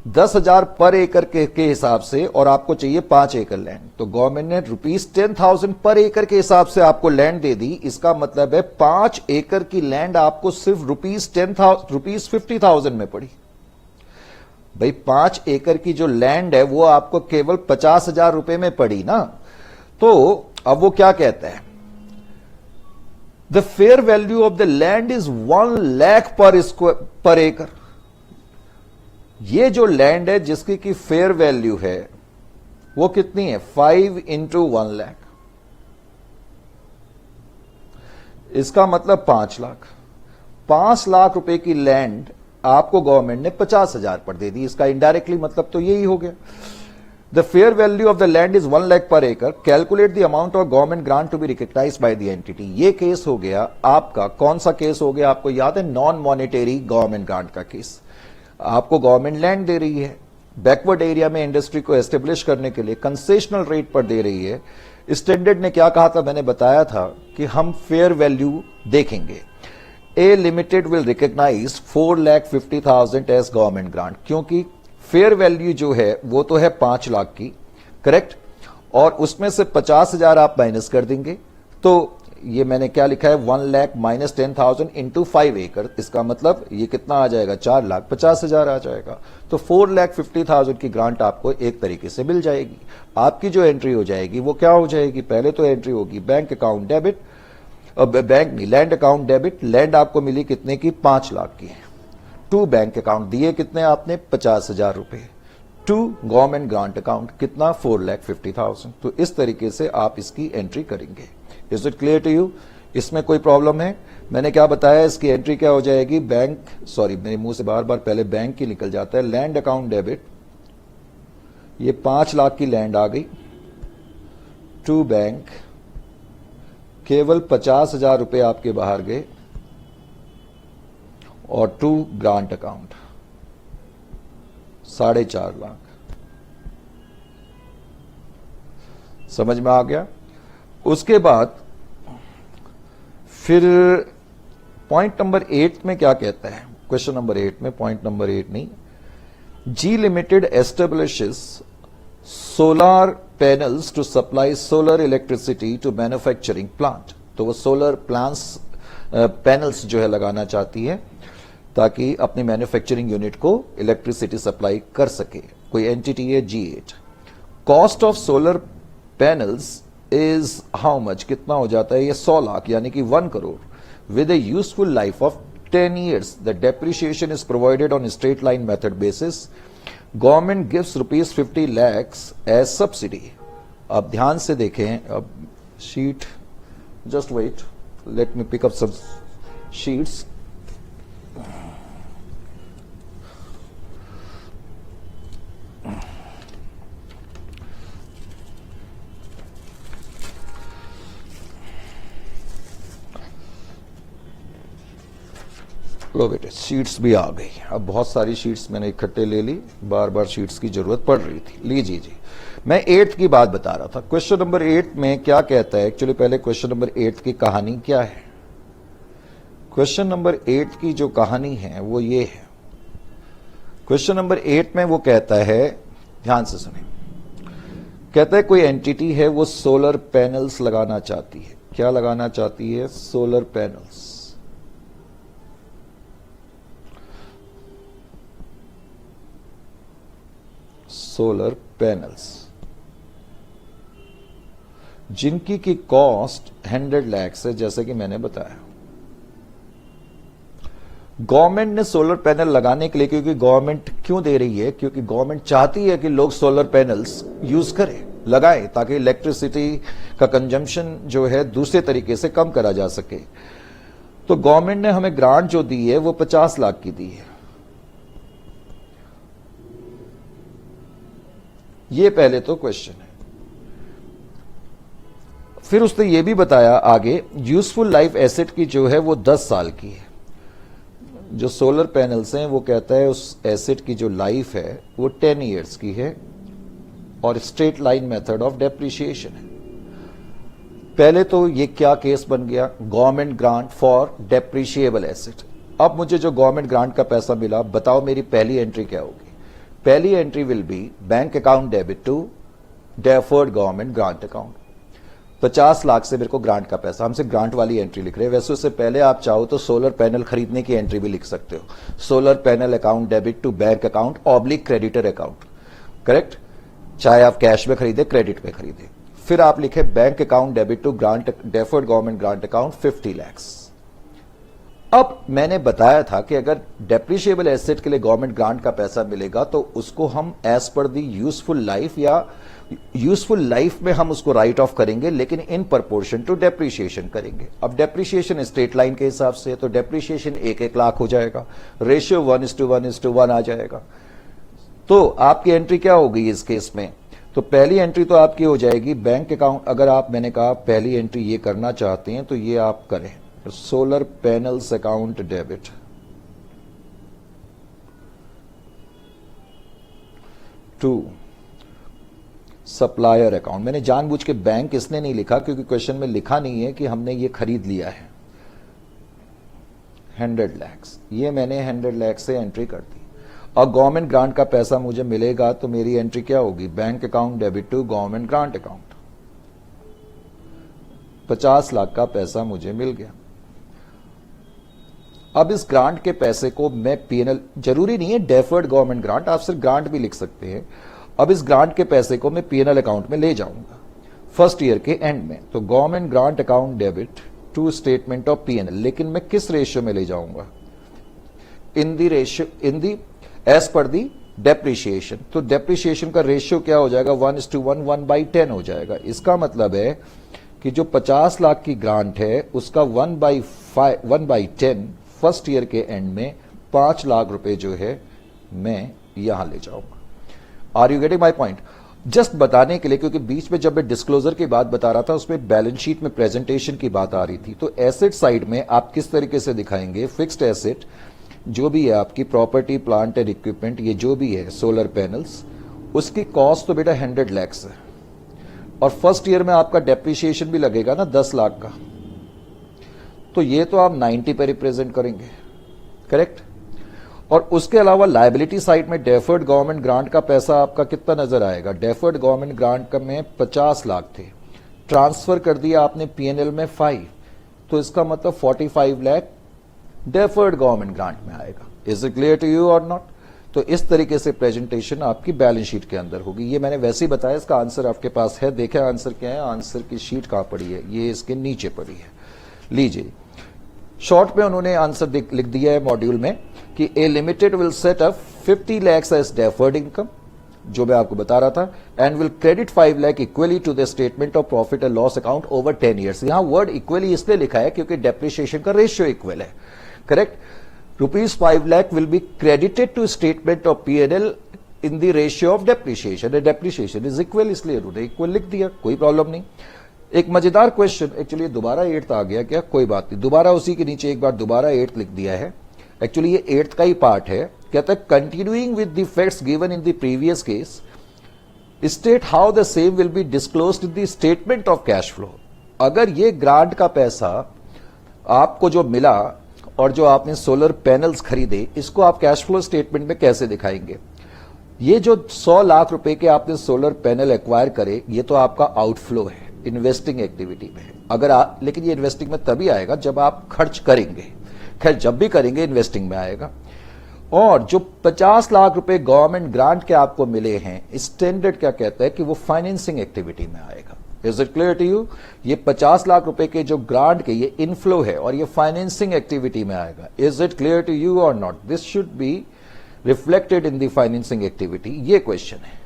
10,000 पर एकड़ के हिसाब से, और आपको चाहिए 5 एकड़ लैंड, तो गवर्नमेंट ने ₹10,000 पर एकड़ के हिसाब से आपको लैंड दे दी। इसका मतलब है 5 एकड़ की लैंड आपको सिर्फ ₹50,000 में पड़ी। भाई 5 एकड़ की जो लैंड है वो आपको केवल 50,000 रुपए में पड़ी ना। तो अब वो क्या कहता है, the fair value of the land is 1 lakh per एकड़। ये जो लैंड है जिसकी की फेयर वैल्यू है वो कितनी है, 5 into 1 लाख। इसका मतलब 5 लाख। 5 लाख रुपए की लैंड आपको गवर्नमेंट ने 50,000 पर दे दी। इसका इनडायरेक्टली मतलब तो यही हो गया। The fair value of the land is 1 lakh per एकड़। Calculate the amount of government grant to be recognise by the entity. ये केस हो गया आपका, कौन सा केस हो गया आपको याद है, नॉन मॉनेटरी गवर्नमेंट ग्रांट का केस। आपको गवर्नमेंट लैंड दे रही है, बैकवर्ड एरिया में इंडस्ट्री को एस्टेब्लिश करने के लिए कंसेशनल रेट पर दे रही है। स्टैंडर्ड ने क्या कहा था, मैंने बताया था कि हम फेयर वैल्यू देखेंगे। A limited will recognise 4,50,000 as government grant, क्योंकि फेयर वैल्यू जो है वो तो है 5 लाख की, करेक्ट, और उसमें से 50,000 आप माइनस कर देंगे, तो ये मैंने क्या लिखा है, 1 लाख माइनस 10,000 इंटू 5 एकड़, इसका मतलब ये कितना आ जाएगा, 4,50,000 आ जाएगा। तो 4,50,000 की ग्रांट आपको एक तरीके से मिल जाएगी। आपकी जो एंट्री हो जाएगी वो क्या हो जाएगी, पहले तो एंट्री होगी बैंक अकाउंट डेबिट, बैंक नहीं, लैंड अकाउंट डेबिट। लैंड आपको मिली कितने की, 5 लाख की। टू बैंक अकाउंट दिए कितने आपने, 50,000 रुपए। टू गवर्नमेंट ग्रांट अकाउंट कितना, 4,50,000। तो इस तरीके से आप इसकी एंट्री करेंगे। Is it clear to you? इसमें कोई प्रॉब्लम है? मैंने क्या बताया, इसकी एंट्री क्या हो जाएगी, बैंक, सॉरी मेरे मुंह से बार बार पहले बैंक की निकल जाता है, लैंड अकाउंट डेबिट, ये 5 लाख की लैंड आ गई, टू बैंक, केवल 50,000 रुपए आपके बाहर गए, और टू ग्रांट अकाउंट 4.5 लाख। समझ में आ गया? उसके बाद फिर पॉइंट नंबर 8 में क्या कहता है, क्वेश्चन नंबर 8 में, पॉइंट नंबर 8 नहीं, G limited establishes solar panels to supply solar electricity to manufacturing plant. तो वो सोलर पैनल्स जो है लगाना चाहती है ताकि अपनी मैन्युफैक्चरिंग यूनिट को इलेक्ट्रिसिटी सप्लाई कर सके। कोई एंटिटी है G8। Cost of solar panels is how much, कितना हो जाता है ये, 100 लाख यानी कि 1 crore with A useful life of 10 years. The depreciation is provided on a straight line method basis. Government gives rupees 50 lakhs as subsidy. अब ध्यान से देखें, अब sheet, just wait, let me pick up some sheets. लो बेटे, sheets भी आ गई। अब बहुत सारी शीट्स मैंने इकट्ठे ले ली, बार बार शीट्स की जरूरत पड़ रही थी। लीजिए जी, मैं 8 की बात बता रहा था। क्वेश्चन नंबर 8 में क्या कहता है, एक्चुअली पहले क्वेश्चन नंबर 8 की कहानी क्या है। क्वेश्चन नंबर 8 की जो कहानी है वो ये है। क्वेश्चन नंबर 8 में वो कहता है, ध्यान से सुने, कहता है कोई एंटिटी है वो सोलर पैनल्स लगाना चाहती है। क्या लगाना चाहती है, सोलर पैनल्स। सोलर पैनल्स जिनकी की कॉस्ट 100 लाख है, जैसे कि मैंने बताया। गवर्नमेंट ने सोलर पैनल लगाने के लिए, क्योंकि गवर्नमेंट क्यों दे रही है, क्योंकि गवर्नमेंट चाहती है कि लोग सोलर पैनल्स यूज करें, लगाएं, ताकि इलेक्ट्रिसिटी का कंजम्पशन जो है दूसरे तरीके से कम करा जा सके। तो गवर्नमेंट ने हमें ग्रांट जो दी है वो 50 लाख की दी है। ये पहले तो क्वेश्चन है। फिर उसने ये भी बताया आगे, यूजफुल लाइफ एसेट की जो है वो 10 साल की है। जो सोलर पैनल्स हैं वो कहता है उस एसेट की जो लाइफ है वो 10 years की है, और straight line method of depreciation है। पहले तो ये क्या केस बन गया, government grant for depreciable asset. अब मुझे जो गवर्नमेंट ग्रांट का पैसा मिला, बताओ मेरी पहली एंट्री क्या होगी। पहली entry will be bank account debit to deferred government grant account. 50 lakh से मेरे को ग्रांट का पैसा, हमसे ग्रांट वाली एंट्री लिख रहे हैं। वैसे उससे पहले आप चाहो तो सोलर पैनल खरीदने की एंट्री भी लिख सकते हो। Solar panel account debit to bank account oblique creditor account, correct, चाहे आप कैश में खरीदे क्रेडिट में खरीदे। फिर आप लिखे bank account debit to grant deferred government grant account 50 lakhs। अब मैंने बताया था कि अगर डेप्रिशिएबल एसेट के लिए गवर्नमेंट ग्रांट का पैसा मिलेगा तो उसको हम एज पर दी यूजफुल लाइफ या यूजफुल लाइफ में हम उसको राइट ऑफ करेंगे, लेकिन इन प्रपोर्शन टू डेप्रिशिएशन करेंगे। अब डेप्रिशिएशन स्ट्रेट लाइन के हिसाब से, तो डेप्रिशिएशन 1-1 लाख हो जाएगा, रेशियो 1:1:1 आ जाएगा। तो आपकी एंट्री क्या होगी इस केस में, तो पहली एंट्री तो आपकी हो जाएगी बैंक अकाउंट। अगर आप, मैंने कहा पहली एंट्री ये करना चाहते हैं तो ये आप करें, solar panels account debit to supplier account, मैंने जानबूझ के बैंक इसने नहीं लिखा क्योंकि क्वेश्चन में लिखा नहीं है कि हमने ये खरीद लिया है 100 लाख, ये मैंने 100 लाख से एंट्री कर दी। और गवर्नमेंट ग्रांट का पैसा मुझे मिलेगा तो मेरी एंट्री क्या होगी, bank account debit to government grant account. 50 lakh का पैसा मुझे मिल गया। अब इस ग्रांट के पैसे को मैं पीएनएल, जरूरी नहीं है डेफर्ड गवर्नमेंट ग्रांट, आप सिर्फ ग्रांट भी लिख सकते हैं। अब इस ग्रांट के पैसे को मैं पीएनएल अकाउंट में ले जाऊंगा फर्स्ट ईयर के एंड में, तो government grant account debit to statement of PNL. लेकिन मैं किस रेशियो में ले जाऊंगा, इन दी रेशियो, इन दी एज पर दी डेप्रिशिएशन। तो डेप्रिशिएशन का रेशियो क्या हो जाएगा, 1:1, 1/10 हो जाएगा। इसका मतलब है कि जो 50 लाख की ग्रांट है उसका 1/10 फर्स्ट ईयर के एंड में 5 लाख रुपए जो है मैं यहां ले जाऊंगा। Are you getting my point? Just बताने के लिए, क्योंकि बीच में जब मैं डिस्क्लोजर की बात बता रहा था उसमें बैलेंस शीट में प्रेजेंटेशन की बात आ रही थी। तो एसेट साइड में आप किस तरीके से दिखाएंगे, फिक्स्ड एसेट जो भी है आपकी प्रॉपर्टी प्लांट एंड इक्विपमेंट, ये जो भी है सोलर पैनल्स, उसकी कॉस्ट तो बेटा 100 लाख है। और फर्स्ट ईयर में आपका डेप्रिशिएशन भी लगेगा ना 10 लाख का, तो ये तो आप 90 पे रिप्रेजेंट करेंगे, करेक्ट। और उसके अलावा लायबिलिटी साइड में डेफर्ड गवर्नमेंट ग्रांट का पैसा आपका कितना नजर आएगा, डेफर्ड गवर्नमेंट ग्रांट का में 50 लाख थे, ट्रांसफर कर दिया आपने पीएनएल में 5, तो इसका मतलब 45 लाख डेफर्ड गवर्नमेंट ग्रांट में आएगा। Is it clear to you or not? तो इस तरीके से प्रेजेंटेशन आपकी बैलेंस शीट के अंदर होगी। ये मैंने वैसे ही बताया, इसका आंसर आपके पास है, देखें आंसर क्या है। आंसर की शीट कहां पड़ी है, ये इसके नीचे पड़ी है, लीजिए। शॉर्ट में उन्होंने आंसर लिख दिया है मॉड्यूल में कि A limited will set up 50 lakhs as deferred income, जो मैं आपको बता रहा था, and will credit 5 lakh equally to the statement of profit and loss account over 10 years। यहां वर्ड इक्वली इसलिए लिखा है क्योंकि डेप्रिशिएशन का रेशियो इक्वल है, correct. ₹5 lakh will be credited to statement of P&L in the ratio of depreciation. The depreciation is equal, इसलिए उन्होंने equal लिख दिया, कोई प्रॉब्लम नहीं। एक मजेदार क्वेश्चन, एक्चुअली दोबारा 8th आ गया क्या, कोई बात नहीं, दोबारा उसी के नीचे एक बार दोबारा 8th लिख दिया है। एक्चुअली ये 8th का ही पार्ट है। कहता है continuing with the facts given in the previous case, state how the same will be disclosed in the statement of cash flow. अगर ये ग्रांट का पैसा आपको जो मिला और जो आपने सोलर पैनल्स खरीदे, इसको आप कैश फ्लो स्टेटमेंट में कैसे दिखाएंगे। ये जो 100 लाख रुपए के आपने सोलर पैनल एक्वायर करे, ये तो आपका आउटफ्लो है, इन्वेस्टिंग एक्टिविटी में है। अगर आप, लेकिन ये इन्वेस्टिंग में तभी आएगा जब आप खर्च करेंगे, खैर जब भी करेंगे इन्वेस्टिंग में आएगा। और जो 50 लाख रुपए गवर्नमेंट ग्रांट के आपको मिले हैं, स्टैंडर्ड क्या कहता है कि वो फाइनेंसिंग एक्टिविटी में आएगा। Is it clear to you? ये 50 लाख रुपए के जो ग्रांट के ये इनफ्लो है और ये फाइनेंसिंग एक्टिविटी में आएगा। Is it clear to you or not? This should be reflected in the financing activity, ये क्वेश्चन है।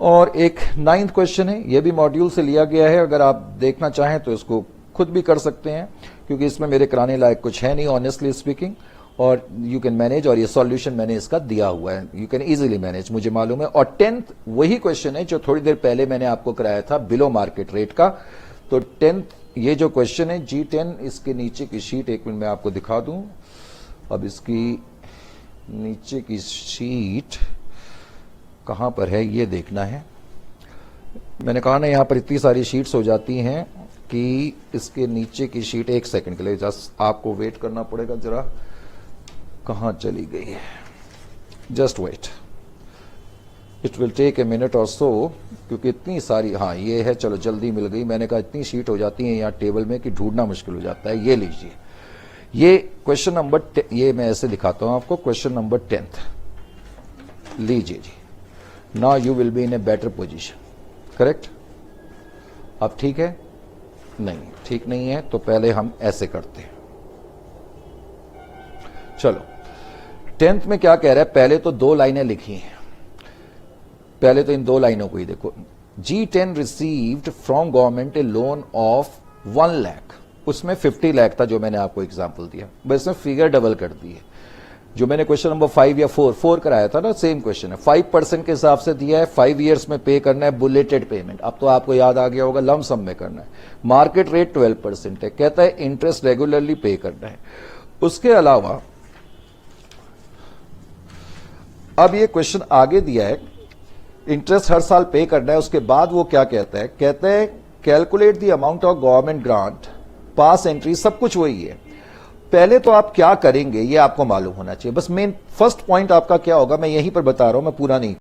और एक 9th क्वेश्चन है, ये भी मॉड्यूल से लिया गया है, अगर आप देखना चाहें तो इसको खुद भी कर सकते हैं, क्योंकि इसमें मेरे कराने लायक कुछ है नहीं ऑनेस्टली स्पीकिंग, और यू कैन मैनेज, और ये सॉल्यूशन मैंने इसका दिया हुआ है, यू कैन इजीली मैनेज, मुझे मालूम है। और 10th वही क्वेश्चन है जो थोड़ी देर पहले मैंने आपको कराया था बिलो मार्केट रेट का। तो 10th ये जो क्वेश्चन है G10, इसके नीचे की शीट एक मिनट में आपको दिखा दूं। अब इसकी नीचे की शीट कहां पर है ये देखना है। मैंने कहा ना यहां पर इतनी सारी शीट्स हो जाती हैं कि इसके नीचे की शीट, एक सेकंड के लिए जस्ट आपको वेट करना पड़ेगा जरा, कहां चली गई है, just wait, it will take a minute or so, क्योंकि इतनी सारी, हाँ ये है, चलो जल्दी मिल गई। मैंने कहा इतनी शीट हो जाती है यहाँ टेबल में कि ढूंढना मुश्किल हो जाता है। ये लीजिए, ये क्वेश्चन नंबर, ये मैं ऐसे दिखाता हूं आपको, क्वेश्चन नंबर 10th लीजिए जी। Now you will be in a better position, correct. अब ठीक है? नहीं ठीक नहीं है, तो पहले हम ऐसे करते हैं। चलो 10th में क्या कह रहा है, पहले तो 2 लाइनें लिखी हैं, पहले तो इन 2 लाइनों को ही देखो। G10 received from government a loan of 1 lakh, उसमें 50 लाख था जो मैंने आपको एग्जांपल दिया, बस इसमें फिगर डबल कर दी है। जो मैंने क्वेश्चन नंबर 5 या 4 कराया था ना, सेम क्वेश्चन है, 5% के हिसाब से दिया है, 5 years में पे करना है, बुलेटेड पेमेंट। अब तो आपको याद आ गया होगा, लम सम में करना है। मार्केट रेट 12% है, कहता है इंटरेस्ट रेगुलरली पे करना है। उसके अलावा अब ये क्वेश्चन आगे दिया है इंटरेस्ट हर साल पे करना है। उसके बाद वो क्या कहता है, कहते हैं calculate the amount of government grant, pass entry, सब कुछ वही है। पहले तो आप क्या करेंगे ये आपको मालूम होना चाहिए। बस मेन फर्स्ट पॉइंट आपका क्या होगा मैं यहीं पर बता रहा हूं, मैं पूरा नहीं